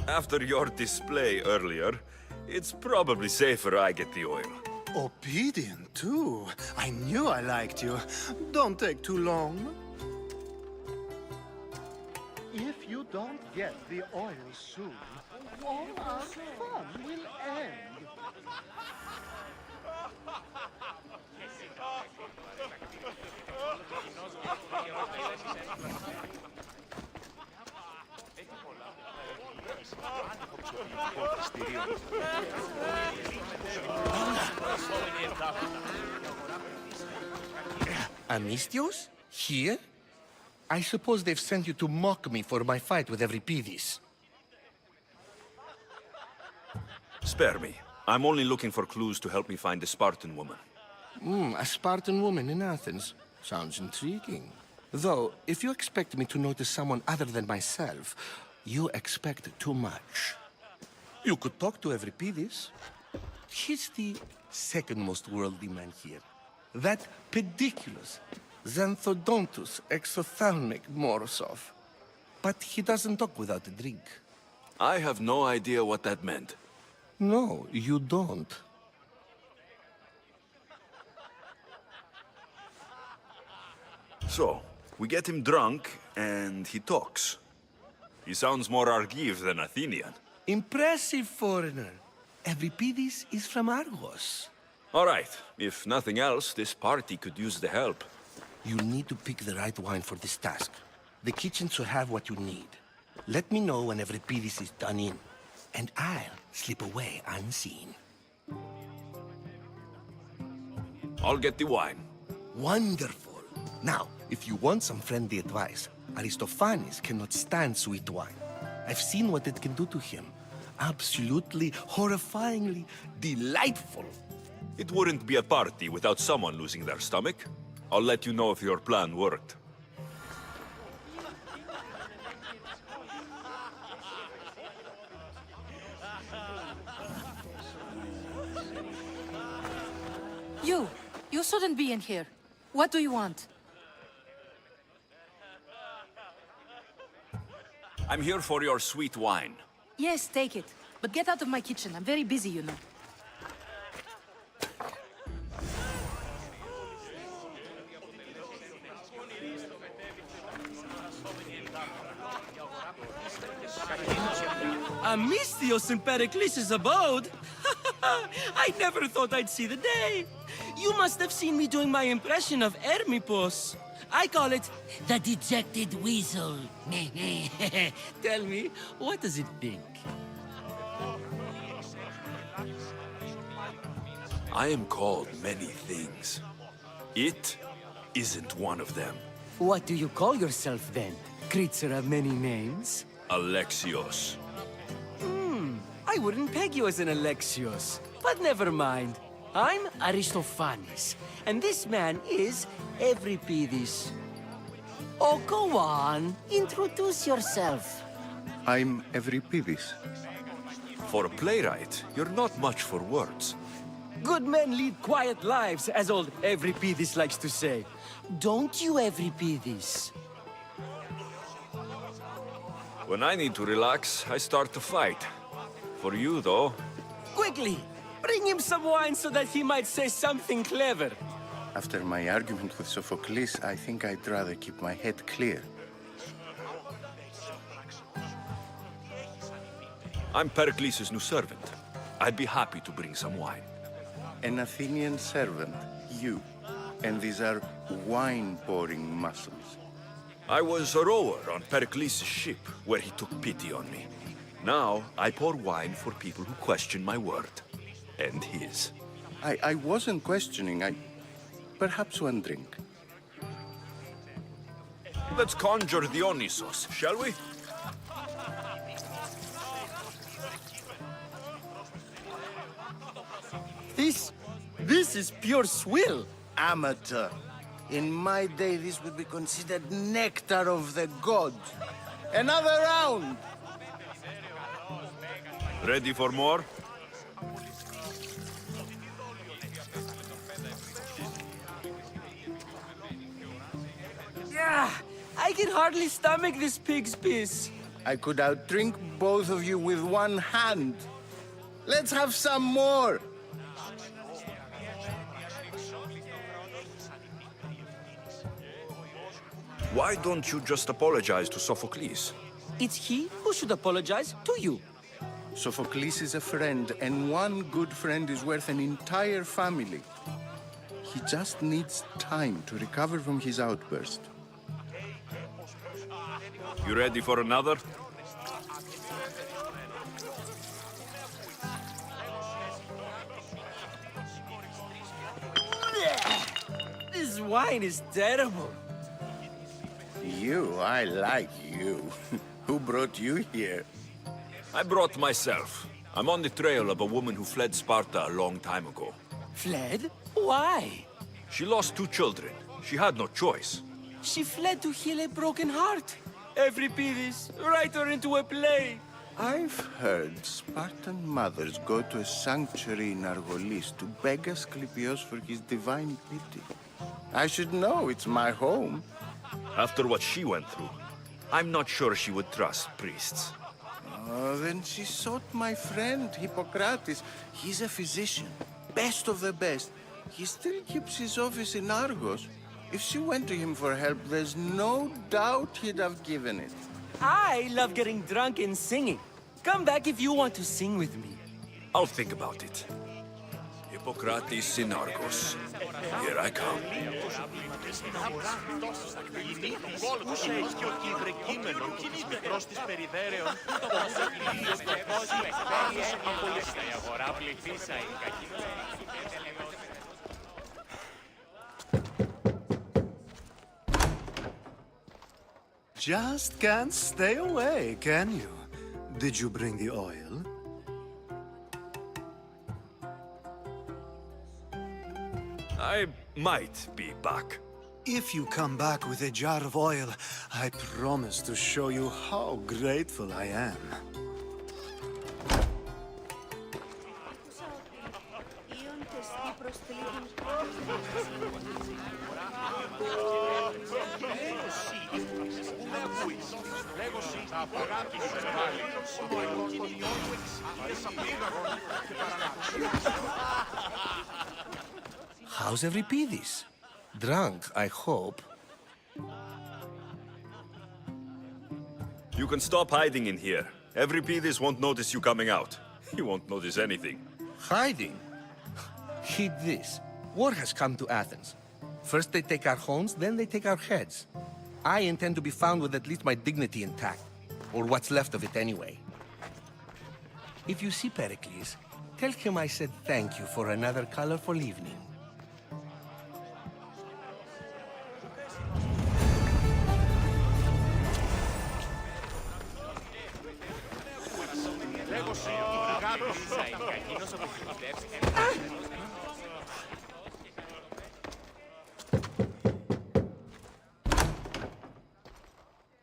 After your display earlier, it's probably safer I get the oil. Obedient, too. I knew I liked you. Don't take too long. If you don't get the oil soon, all our fun will end. Amistios? Here? I suppose they've sent you to mock me for my fight with Euripides. Spare me. I'm only looking for clues to help me find a Spartan woman. A Spartan woman in Athens. Sounds intriguing. Though, if you expect me to notice someone other than myself, you expect too much. You could talk to Euripides. He's the second most worldly man here. That pediculous, xanthodontus exophthalmic Morosov. But he doesn't talk without a drink. I have no idea what that meant. No, you don't. So, we get him drunk, and he talks. He sounds more Argive than Athenian. Impressive, foreigner. Euripides is from Argos. All right. If nothing else, this party could use the help. You need to pick the right wine for this task. The kitchen should have what you need. Let me know when Euripides is done in, and I'll slip away unseen. I'll get the wine. Wonderful. Now, if you want some friendly advice, Aristophanes cannot stand sweet wine. I've seen what it can do to him. Absolutely, horrifyingly delightful. It wouldn't be a party without someone losing their stomach. I'll let you know if your plan worked. You shouldn't be in here. What do you want? I'm here for your sweet wine. Yes, take it. But get out of my kitchen. I'm very busy, you know. Amistios in Pericles' abode? I never thought I'd see the day. You must have seen me doing my impression of Hermipos. I call it the dejected weasel. Tell me, what does it think? I am called many things. It isn't one of them. What do you call yourself then? Creature of many names? Alexios. I wouldn't peg you as an Alexios, but never mind. I'm Aristophanes, and this man is Euripides. Oh, go on. Introduce yourself. I'm Euripides. For a playwright, you're not much for words. Good men lead quiet lives, as old Euripides likes to say. Don't you, Euripides? When I need to relax, I start to fight. For you, though... Quickly! Bring him some wine so that he might say something clever. After my argument with Sophocles, I think I'd rather keep my head clear. I'm Pericles' new servant. I'd be happy to bring some wine. An Athenian servant, you. And these are wine-pouring muscles. I was a rower on Pericles' ship, where he took pity on me. Now, I pour wine for people who question my word. And his. I wasn't questioning, Perhaps one drink. Let's conjure Dionysos, shall we? This is pure swill. Amateur. In my day, this would be considered nectar of the gods. Another round! Ready for more? Yeah, I can hardly stomach this pig's piss. I could outdrink both of you with one hand. Let's have some more! Why don't you just apologize to Sophocles? It's he who should apologize to you. Sophocles is a friend, and one good friend is worth an entire family. He just needs time to recover from his outburst. You ready for another? This wine is terrible. I like you. Who brought you here? I brought myself. I'm on the trail of a woman who fled Sparta a long time ago. Fled? Why? She lost 2 children. She had no choice. She fled to heal a broken heart. Euripides, write her into a play. I've heard Spartan mothers go to a sanctuary in Argolis to beg Asclepios for his divine pity. I should know, it's my home. After what she went through, I'm not sure she would trust priests. Oh, then she sought my friend, Hippocrates. He's a physician, best of the best. He still keeps his office in Argos. If she went to him for help, there's no doubt he'd have given it. I love getting drunk and singing. Come back if you want to sing with me. I'll think about it. Hippocrates in Argos. Here I come. Just can't stay away, can you? Did you bring the oil? I might be back. If you come back with a jar of oil, I promise to show you how grateful I am. How's Euripidis? Drunk, I hope. You can stop hiding in here. Euripidis won't notice you coming out. He won't notice anything. Hiding? Heed this. War has come to Athens. First they take our homes, then they take our heads. I intend to be found with at least my dignity intact. Or what's left of it anyway. If you see Pericles, tell him I said thank you for another colorful evening.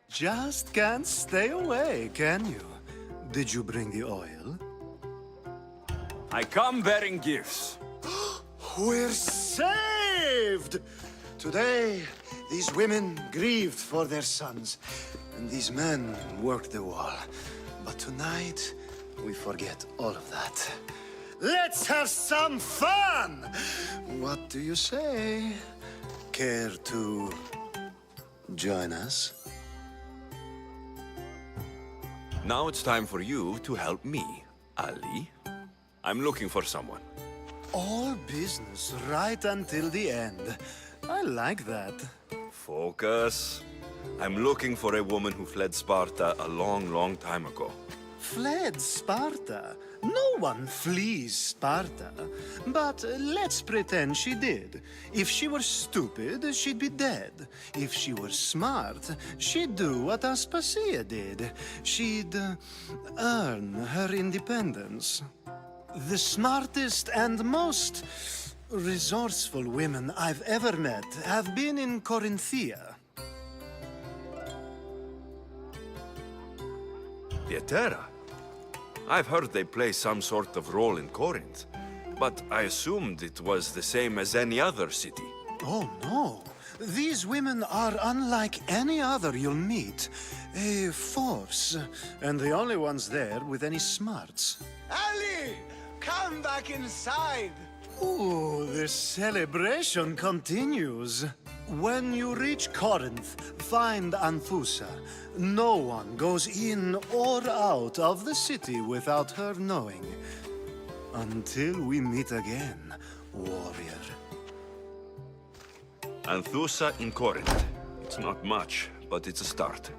Just can't stay away, can you? Did you bring the oil? I come bearing gifts. We're saved! Today, these women grieved for their sons, and these men worked the wall. But tonight, we forget all of that. Let's have some fun! What do you say? Care to join us? Now it's time for you to help me, Ali. I'm looking for someone. All business right until the end. I like that. Focus. I'm looking for a woman who fled Sparta a long, long time ago. Fled Sparta? No one flees Sparta. But let's pretend she did. If she were stupid, she'd be dead. If she were smart, she'd do what Aspasia did. She'd earn her independence. The smartest and most resourceful women I've ever met have been in Corinthia. Pietera? I've heard they play some sort of role in Corinth, but I assumed it was the same as any other city. Oh, no. These women are unlike any other you'll meet. A force, and the only ones there with any smarts. Ali! Come back inside! Ooh, the celebration continues. When you reach Corinth, find Anthusa. No one goes in or out of the city without her knowing. Until we meet again, warrior. Anthusa in Corinth. It's not much, but it's a start.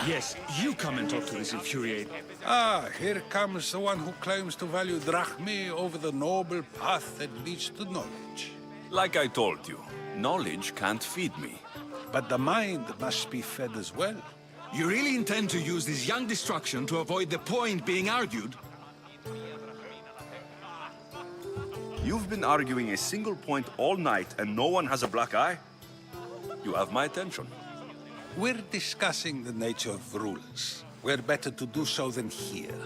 Yes, you come and talk to this infuriate. Ah, here comes the one who claims to value drachmae over the noble path that leads to knowledge. Like I told you, knowledge can't feed me. But the mind must be fed as well. You really intend to use this young destruction to avoid the point being argued? You've been arguing a single point all night and no one has a black eye? You have my attention. We're discussing the nature of rulers. Where better to do so than here?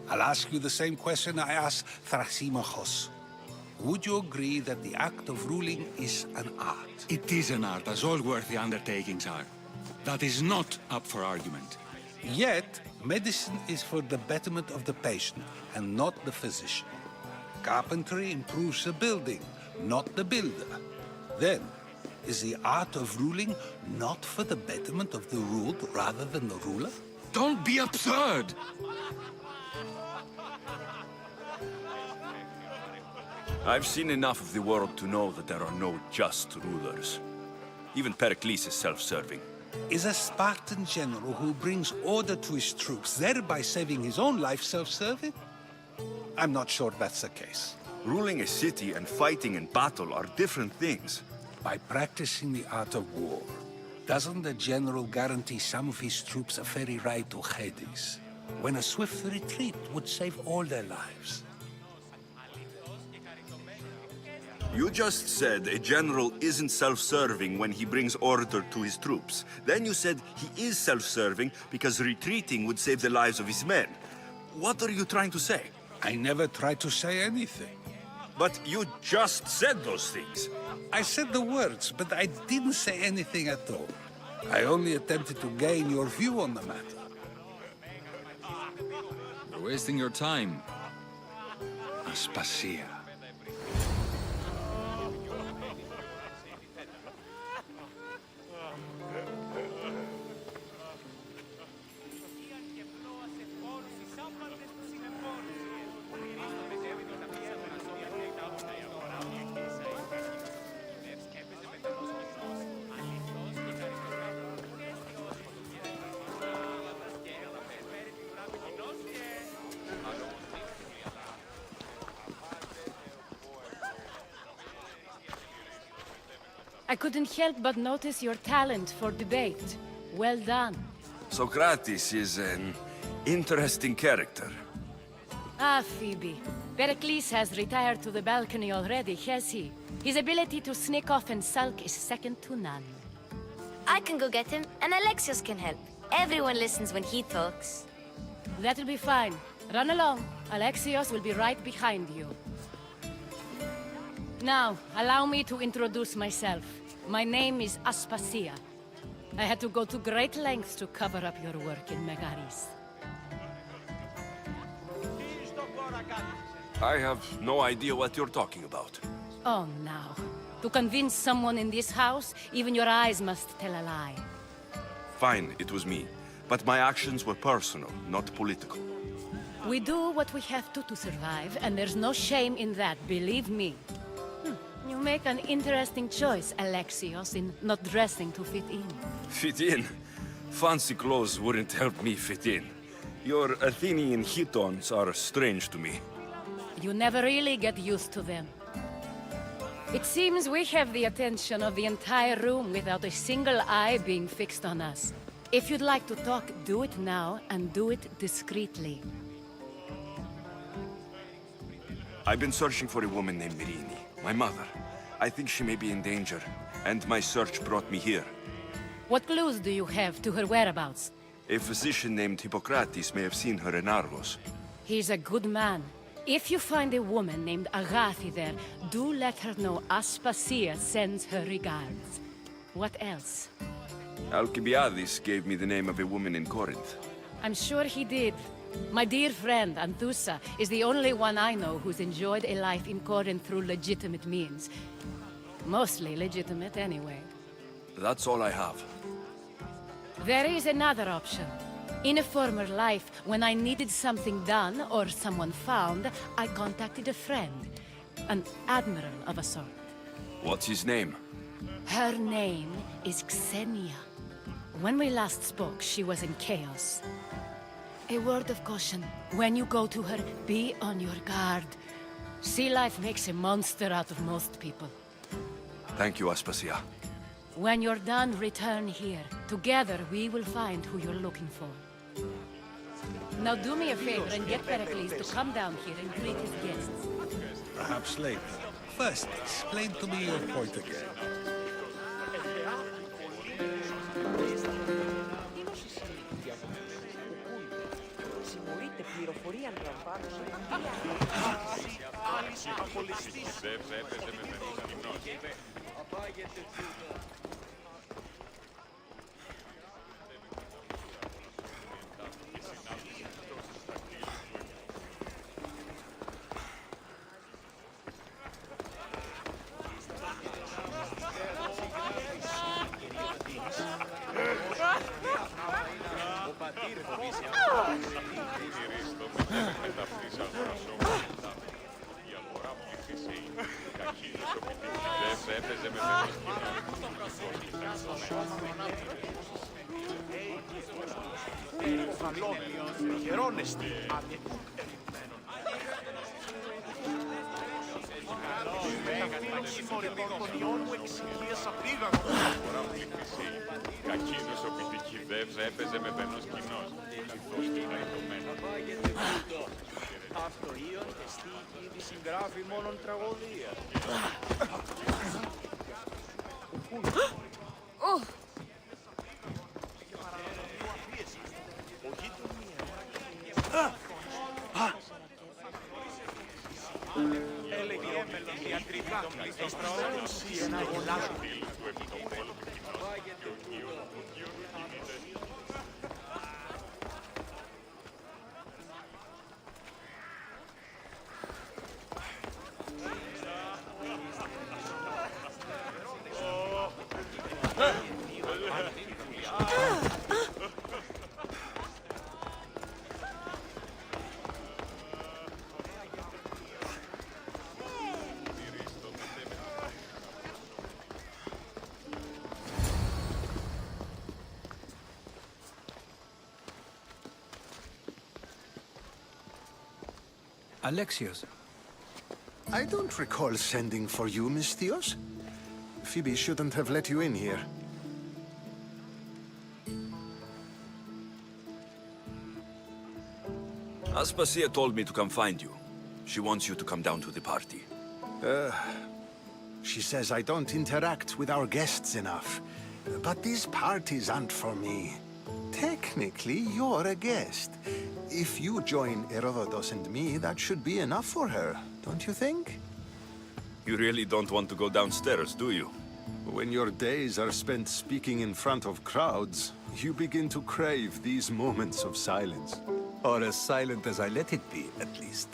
I'll ask you the same question I asked Thrasymachos. Would you agree that the act of ruling is an art? It is an art, as all worthy undertakings are. That is not up for argument. Yet, medicine is for the betterment of the patient, and not the physician. Carpentry improves the building, not the builder. Then, is the art of ruling not for the betterment of the ruled rather than the ruler? Don't be absurd! I've seen enough of the world to know that there are no just rulers. Even Pericles is self-serving. Is a Spartan general who brings order to his troops, thereby saving his own life, self-serving? I'm not sure that's the case. Ruling a city and fighting in battle are different things. By practicing the art of war, doesn't the general guarantee some of his troops a ferry ride to Hades, when a swift retreat would save all their lives? You just said a general isn't self-serving when he brings order to his troops. Then you said he is self-serving because retreating would save the lives of his men. What are you trying to say? I never tried to say anything. But you just said those things. I said the words, but I didn't say anything at all. I only attempted to gain your view on the matter. You're wasting your time. Aspasia. I couldn't help but notice your talent for debate. Well done. Socrates is an interesting character. Ah, Phoebe. Pericles has retired to the balcony already, has he? His ability to sneak off and sulk is second to none. I can go get him, and Alexios can help. Everyone listens when he talks. That'll be fine. Run along. Alexios will be right behind you. Now, allow me to introduce myself. My name is Aspasia. I had to go to great lengths to cover up your work in Megaris. I have no idea what you're talking about. Oh, now. To convince someone in this house, even your eyes must tell a lie. Fine, it was me. But my actions were personal, not political. We do what we have to survive, and there's no shame in that, believe me. You make an interesting choice, Alexios, in not dressing to fit in. Fit in? Fancy clothes wouldn't help me fit in. Your Athenian chitons are strange to me. You never really get used to them. It seems we have the attention of the entire room without a single eye being fixed on us. If you'd like to talk, do it now, and do it discreetly. I've been searching for a woman named Mirini, my mother. I think she may be in danger, and my search brought me here. What clues do you have to her whereabouts? A physician named Hippocrates may have seen her in Argos. He's a good man. If you find a woman named Agathi there, do let her know Aspasia sends her regards. What else? Alcibiades gave me the name of a woman in Corinth. I'm sure he did. My dear friend, Anthusa, is the only one I know who's enjoyed a life in Corinth through legitimate means. Mostly legitimate, anyway. That's all I have. There is another option. In a former life, when I needed something done or someone found, I contacted a friend. An admiral of a sort. What's his name? Her name is Xenia. When we last spoke, she was in chaos. A word of caution. When you go to her, be on your guard. Sea life makes a monster out of most people. Thank you, Aspasia. When you're done, return here. Together, we will find who you're looking for. Now do me a favor and get Pericles to come down here and greet his guests. Perhaps later. First, explain to me your point again. έπαιζε με πενός κοινός. Αυτό Ιον εστί ήδη συγγράφει μόνον τραγωδία. Έλεγε ιατρικά στον στρώση ένα γολάδι. Alexios. I don't recall sending for you, Mystios. Phoebe shouldn't have let you in here. Aspasia told me to come find you. She wants you to come down to the party. She says I don't interact with our guests enough. But these parties aren't for me. Technically, you're a guest. If you join Herodotus and me, that should be enough for her, don't you think? You really don't want to go downstairs, do you? When your days are spent speaking in front of crowds, you begin to crave these moments of silence. Or as silent as I let it be, at least.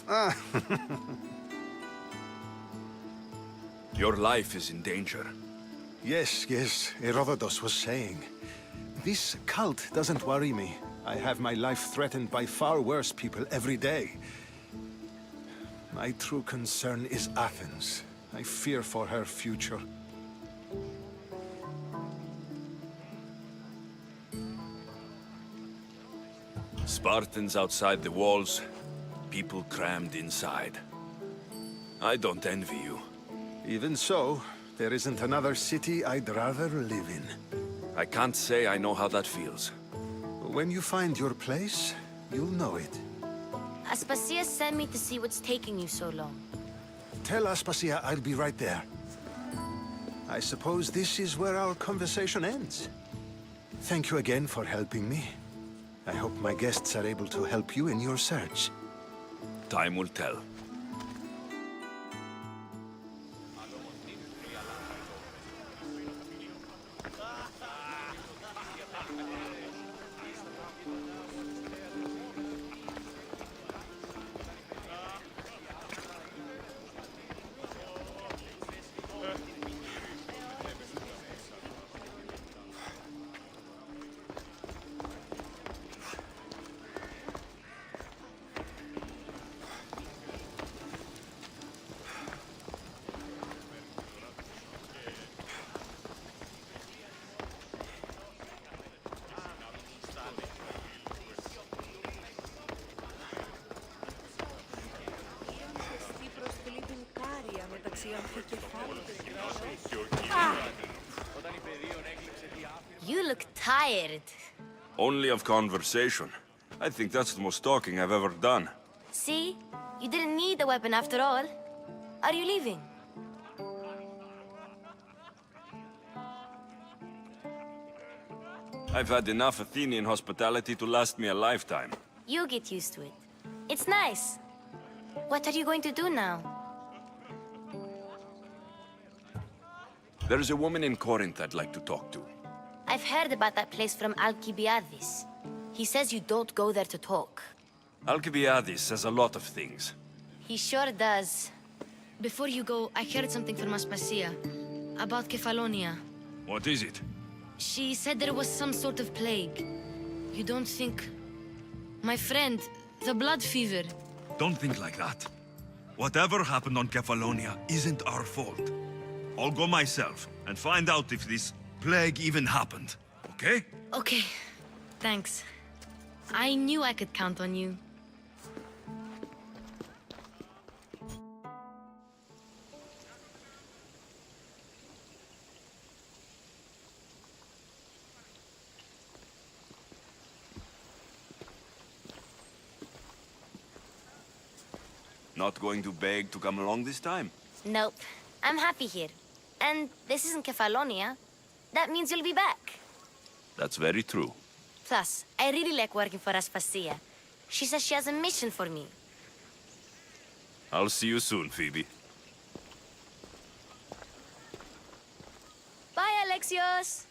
Your life is in danger. Yes, Herodotus was saying. This cult doesn't worry me. I have my life threatened by far worse people every day. My true concern is Athens. I fear for her future. Spartans outside the walls, people crammed inside. I don't envy you. Even so, there isn't another city I'd rather live in. I can't say I know how that feels. When you find your place, you'll know it. Aspasia sent me to see what's taking you so long. Tell Aspasia I'll be right there. I suppose this is where our conversation ends. Thank you again for helping me. I hope my guests are able to help you in your search. Time will tell. You look tired. Only of conversation. I think that's the most talking I've ever done. See? You didn't need the weapon after all. Are you leaving? I've had enough Athenian hospitality to last me a lifetime. You get used to it. It's nice. What are you going to do now? There's a woman in Corinth I'd like to talk to. I've heard about that place from Alcibiades. He says you don't go there to talk. Alcibiades says a lot of things. He sure does. Before you go, I heard something from Aspasia. About Kefalonia. What is it? She said there was some sort of plague. You don't think... My friend, the blood fever. Don't think like that. Whatever happened on Kefalonia isn't our fault. I'll go myself and find out if this plague even happened, okay? Okay, thanks. I knew I could count on you. Not going to beg to come along this time? Nope. I'm happy here. And this isn't Kefalonia. That means you'll be back. That's very true. Plus, I really like working for Aspasia. She says she has a mission for me. I'll see you soon, Phoebe. Bye, Alexios!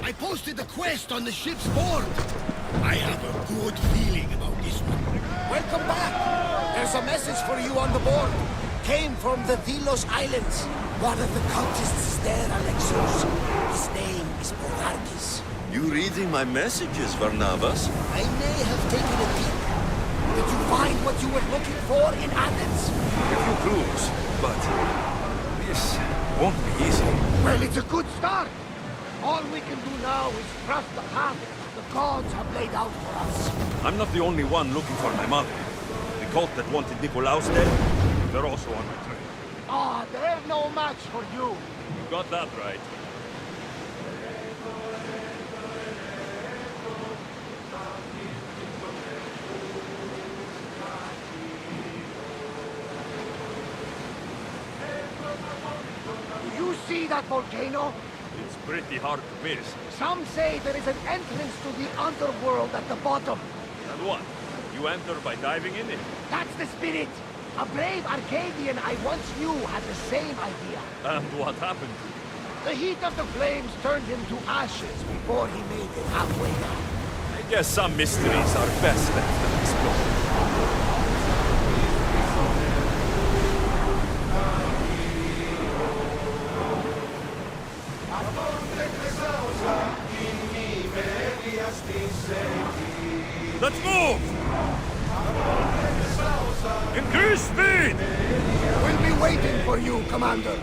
I posted the quest on the ship's board. I have a good feeling about this one. Welcome back. There's a message for you on the board. Came from the Delos Islands. One of the cultists is there, Alexios. His name is Bogarkis. You reading my messages, Varnavas? I may have taken a peek. Did you find what you were looking for in Athens? A few clues, but this won't be easy. Well, it's a good start. All we can do now is trust the path the gods have laid out for us. I'm not the only one looking for my mother. The cult that wanted Nikolaos dead, they're also on my trail. Ah, they're no match for you. You got that right. Do you see that volcano? It's pretty hard to miss. Some say there is an entrance to the underworld at the bottom. And what? You enter by diving in it? That's the spirit. A brave Arcadian I once knew had the same idea. And what happened to him? The heat of the flames turned him to ashes before he made it halfway down. I guess some mysteries are best left unexplored. Let's move! Increase speed! We'll be waiting for you, Commander.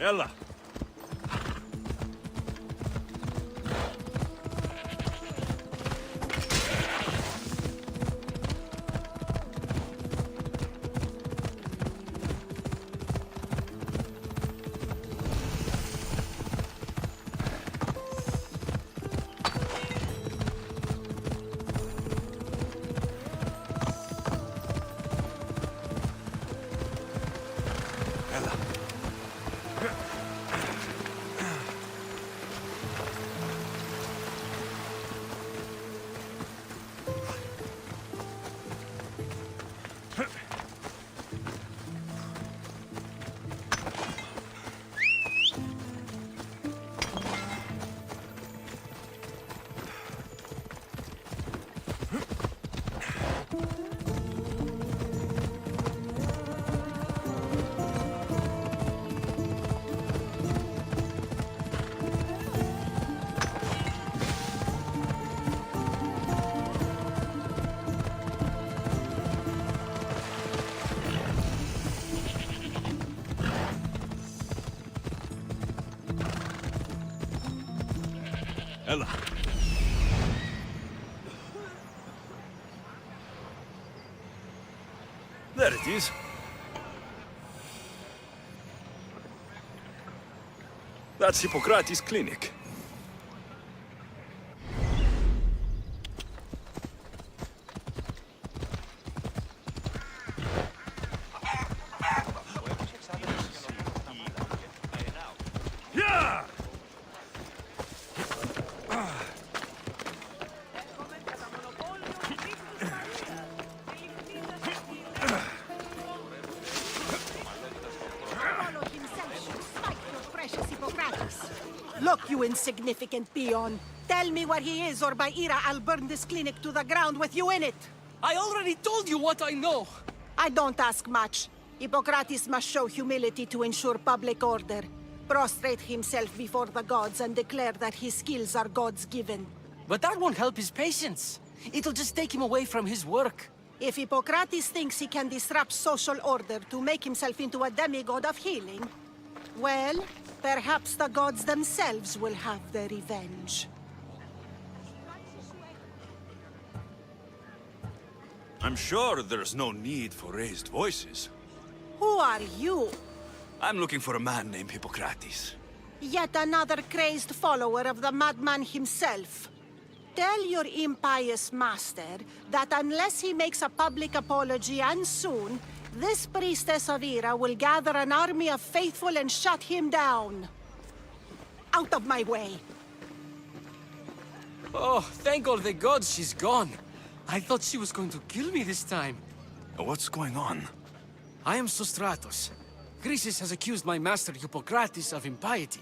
Ella! Ella. There it is. That's Hippocrates' clinic. Look, you insignificant peon. Tell me where he is, or by Ira, I'll burn this clinic to the ground with you in it. I already told you what I know. I don't ask much. Hippocrates must show humility to ensure public order. Prostrate himself before the gods and declare that his skills are gods given. But that won't help his patients. It'll just take him away from his work. If Hippocrates thinks he can disrupt social order to make himself into a demigod of healing, well, perhaps the gods themselves will have their revenge. I'm sure there's no need for raised voices. Who are you? I'm looking for a man named Hippocrates. Yet another crazed follower of the madman himself. Tell your impious master that unless he makes a public apology, and soon, this priestess of Ira will gather an army of faithful and shut him down. Out of my way! Oh, thank all the gods she's gone. I thought she was going to kill me this time. What's going on? I am Sostratos. Chrysis has accused my master Hippocrates of impiety.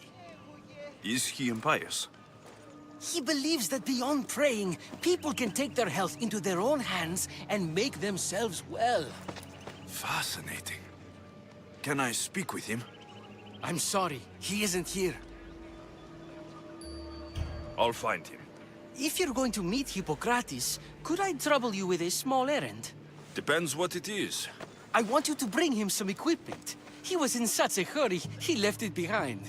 Is he impious? He believes that beyond praying, people can take their health into their own hands and make themselves well. Fascinating. Can I speak with him? I'm sorry, he isn't here. I'll find him. If you're going to meet Hippocrates, could I trouble you with a small errand? Depends what it is. I want you to bring him some equipment. He was in such a hurry, he left it behind.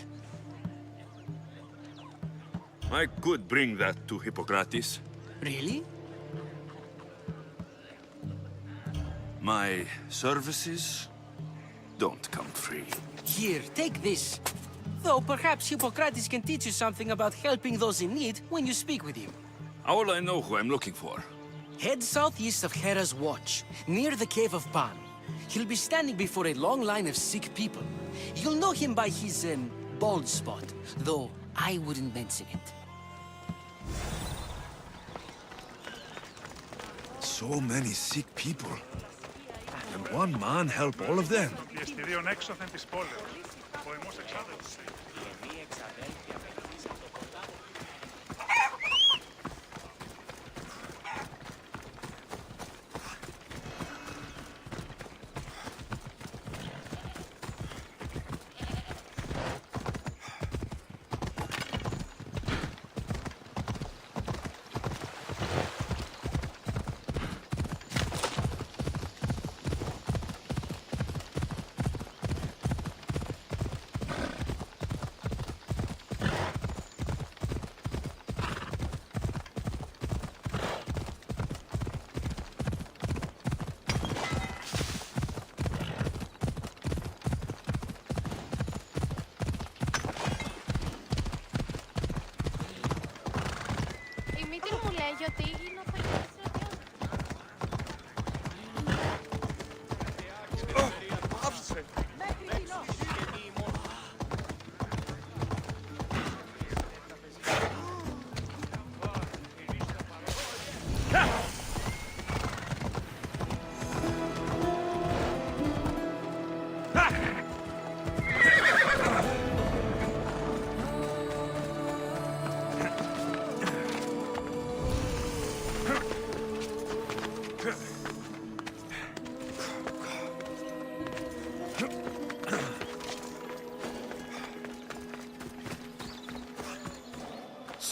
I could bring that to Hippocrates. Really? My services don't come free. Here, take this. Though perhaps Hippocrates can teach you something about helping those in need when you speak with him. How will I know who I'm looking for? Head southeast of Hera's Watch, near the Cave of Pan. He'll be standing before a long line of sick people. You'll know him by his, bald spot, though I wouldn't mention it. So many sick people. Can one man help all of them? Πιεστηρίων έξωθεν της πόλεως. Ο εμός εξάδελφος.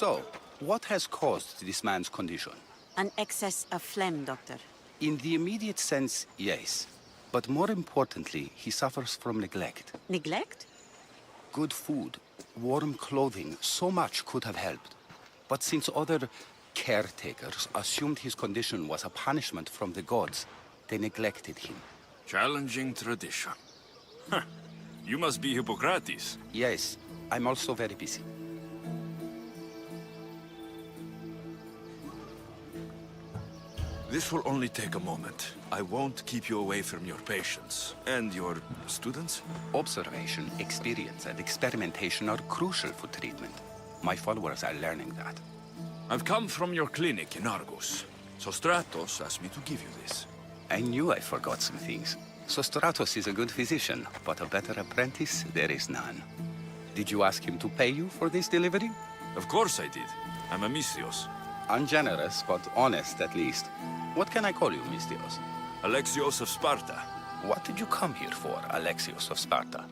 So, what has caused this man's condition? An excess of phlegm, Doctor. In the immediate sense, yes. But more importantly, he suffers from neglect. Neglect? Good food, warm clothing, so much could have helped. But since other caretakers assumed his condition was a punishment from the gods, they neglected him. Challenging tradition. Huh. You must be Hippocrates. Yes, I'm also very busy. This will only take a moment. I won't keep you away from your patients. And your students? Observation, experience, and experimentation are crucial for treatment. My followers are learning that. I've come from your clinic in Argos. Sostratos asked me to give you this. I knew I forgot some things. Sostratos is a good physician, but a better apprentice there is none. Did you ask him to pay you for this delivery? Of course I did. I'm a Misthios. Ungenerous, but honest at least. What can I call you, Misthios? Alexios of Sparta. What did you come here for, Alexios of Sparta?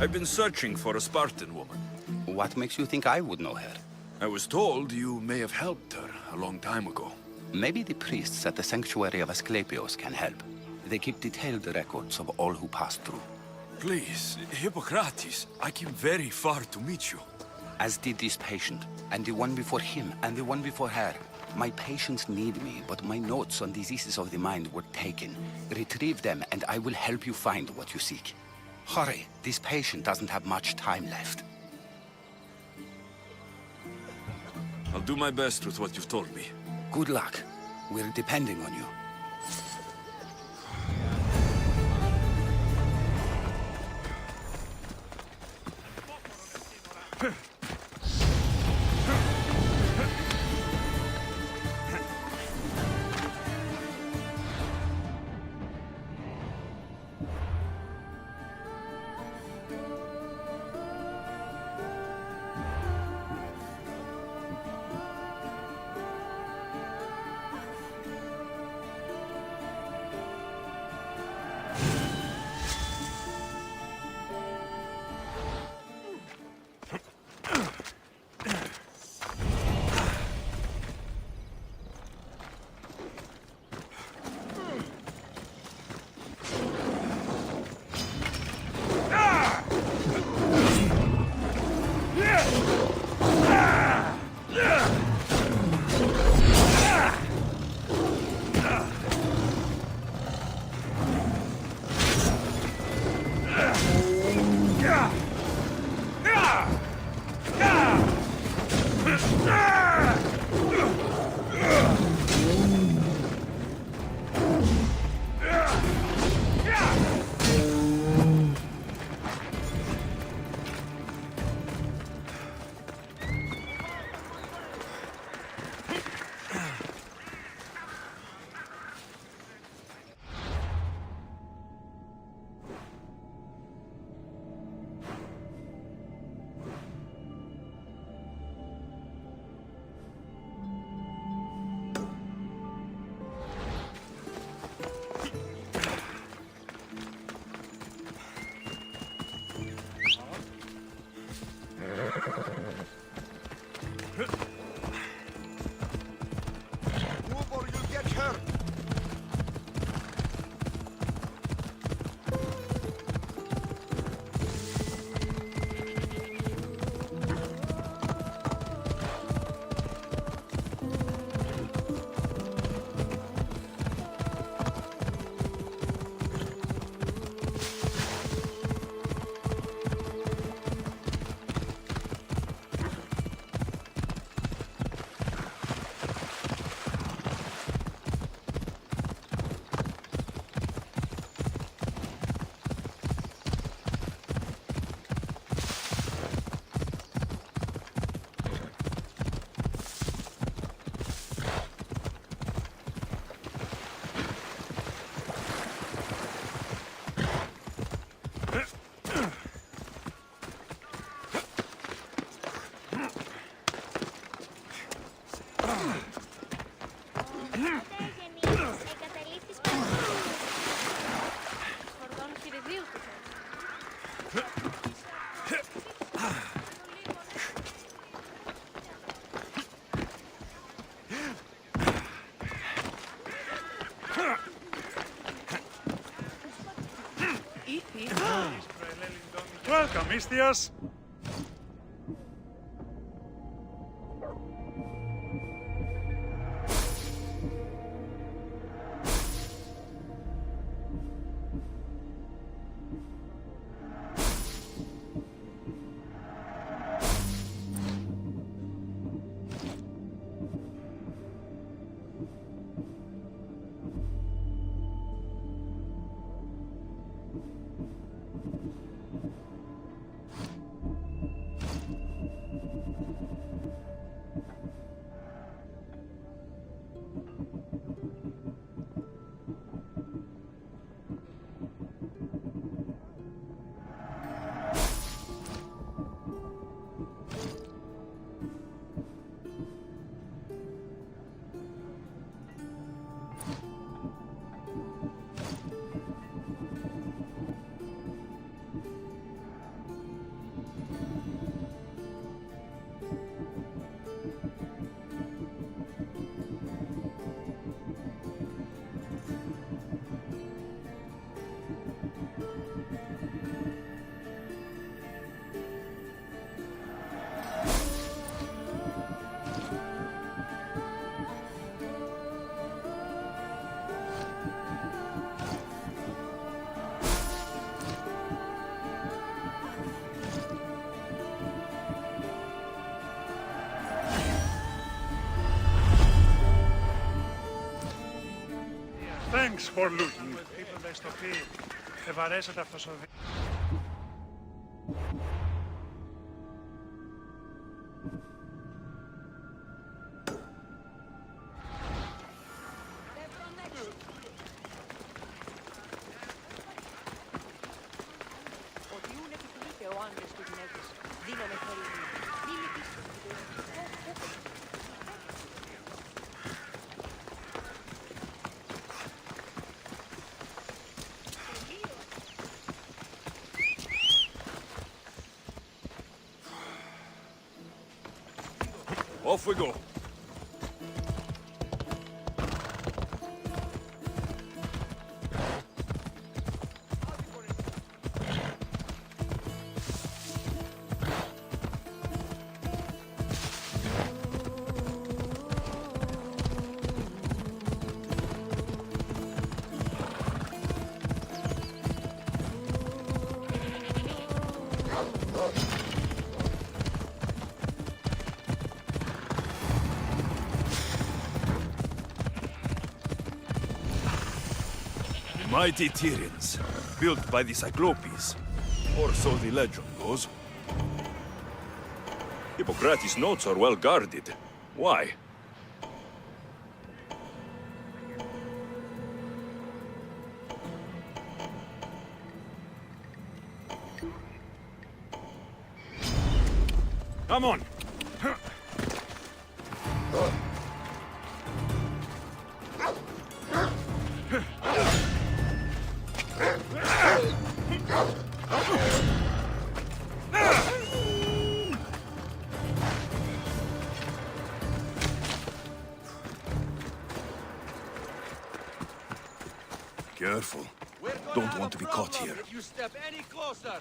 I've been searching for a Spartan woman. What makes you think I would know her? I was told you may have helped her a long time ago. Maybe the priests at the sanctuary of Asclepios can help. They keep detailed records of all who passed through. Please, Hippocrates, I came very far to meet you. As did this patient, and the one before him, and the one before her. My patients need me, but my notes on diseases of the mind were taken. Retrieve them, and I will help you find what you seek. Hurry, this patient doesn't have much time left. I'll do my best with what you've told me. Good luck. We're depending on you. Move or you'll get hurt. Welcome, Misthios. Thanks for looking. People messed up here. Ευαρέσατε αυτός ο... Off we go. Mighty Tyrians, built by the Cyclopes, or so the legend goes. Hippocrates' notes are well guarded. Why? Come on! Careful. Don't want to be caught here. If you step any closer.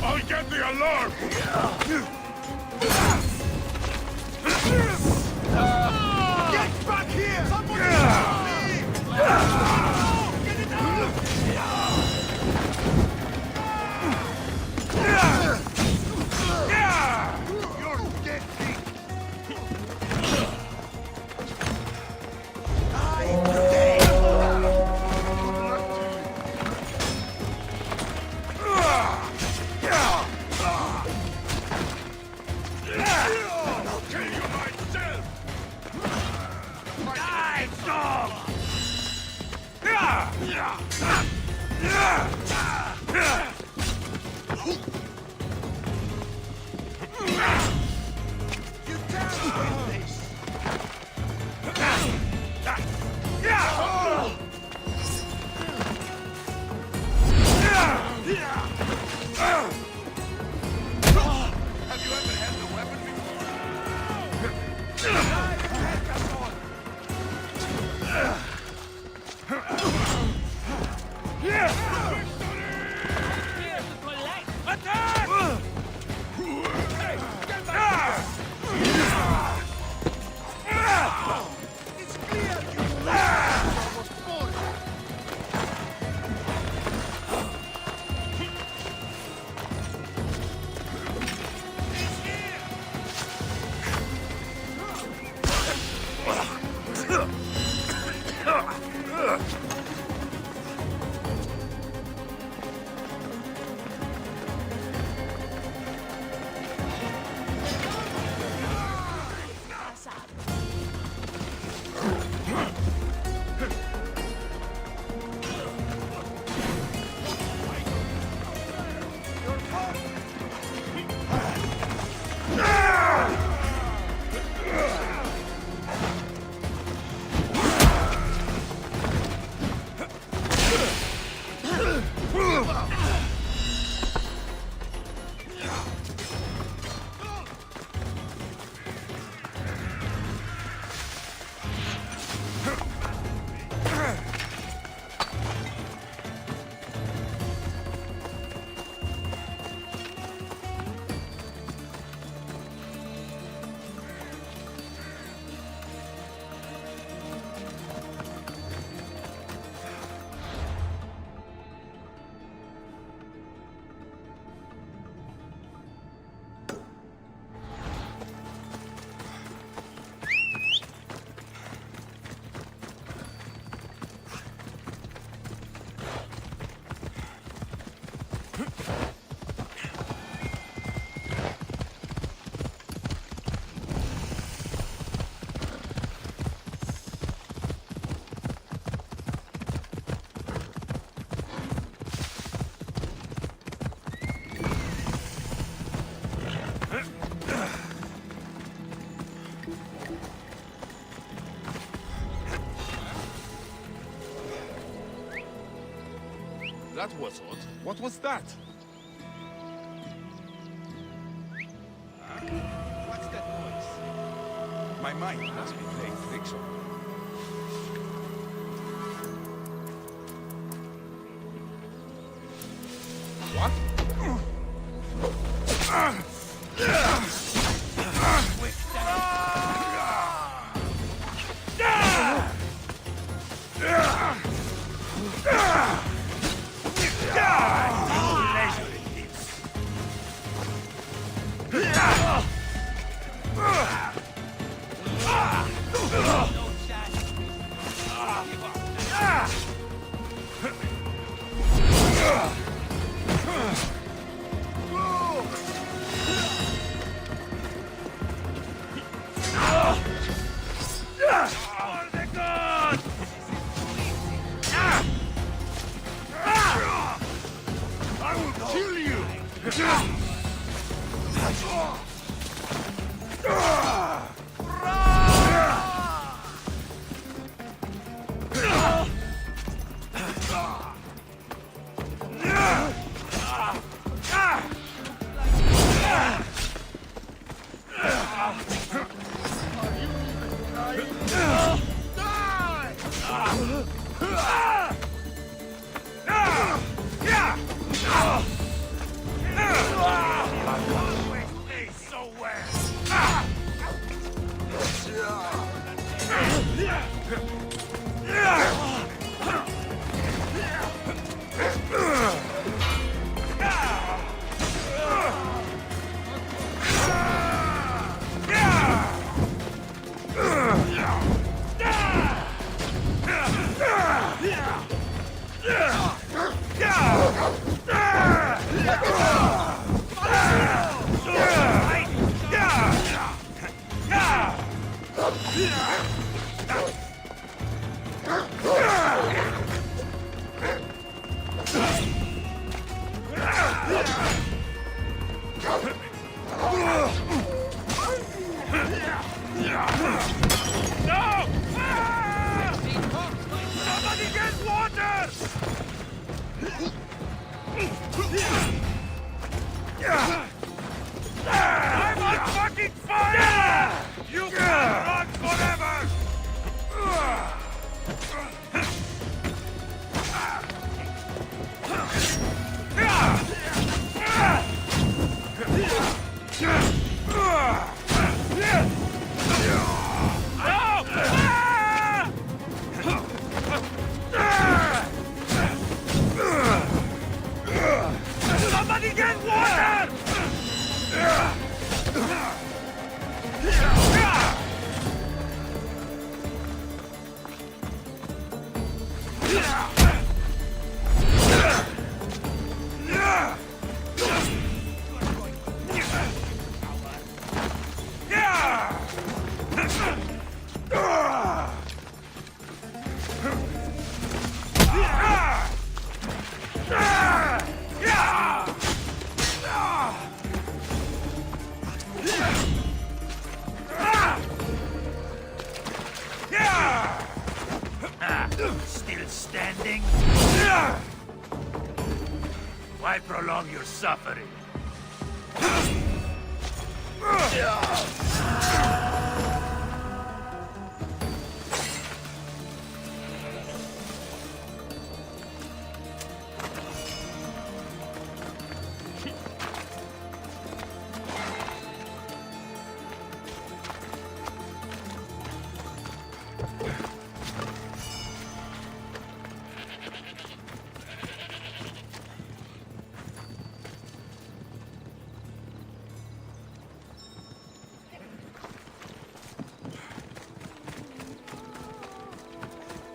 I'll get the alarm! Get back here! Somebody help me! Get it out! You're dead, Pete! Die today! I'll kill you myself! Die, dog! You can't win this! Have you ever had the weapon It's clear you almost full. That was odd. What was that? What's that noise? My mind must be playing tricks on me. What? Leisure it is. the gods! I will kill you! I'm on fucking fire! You can't run forever! Somebody get water! Still standing? Why prolong your suffering?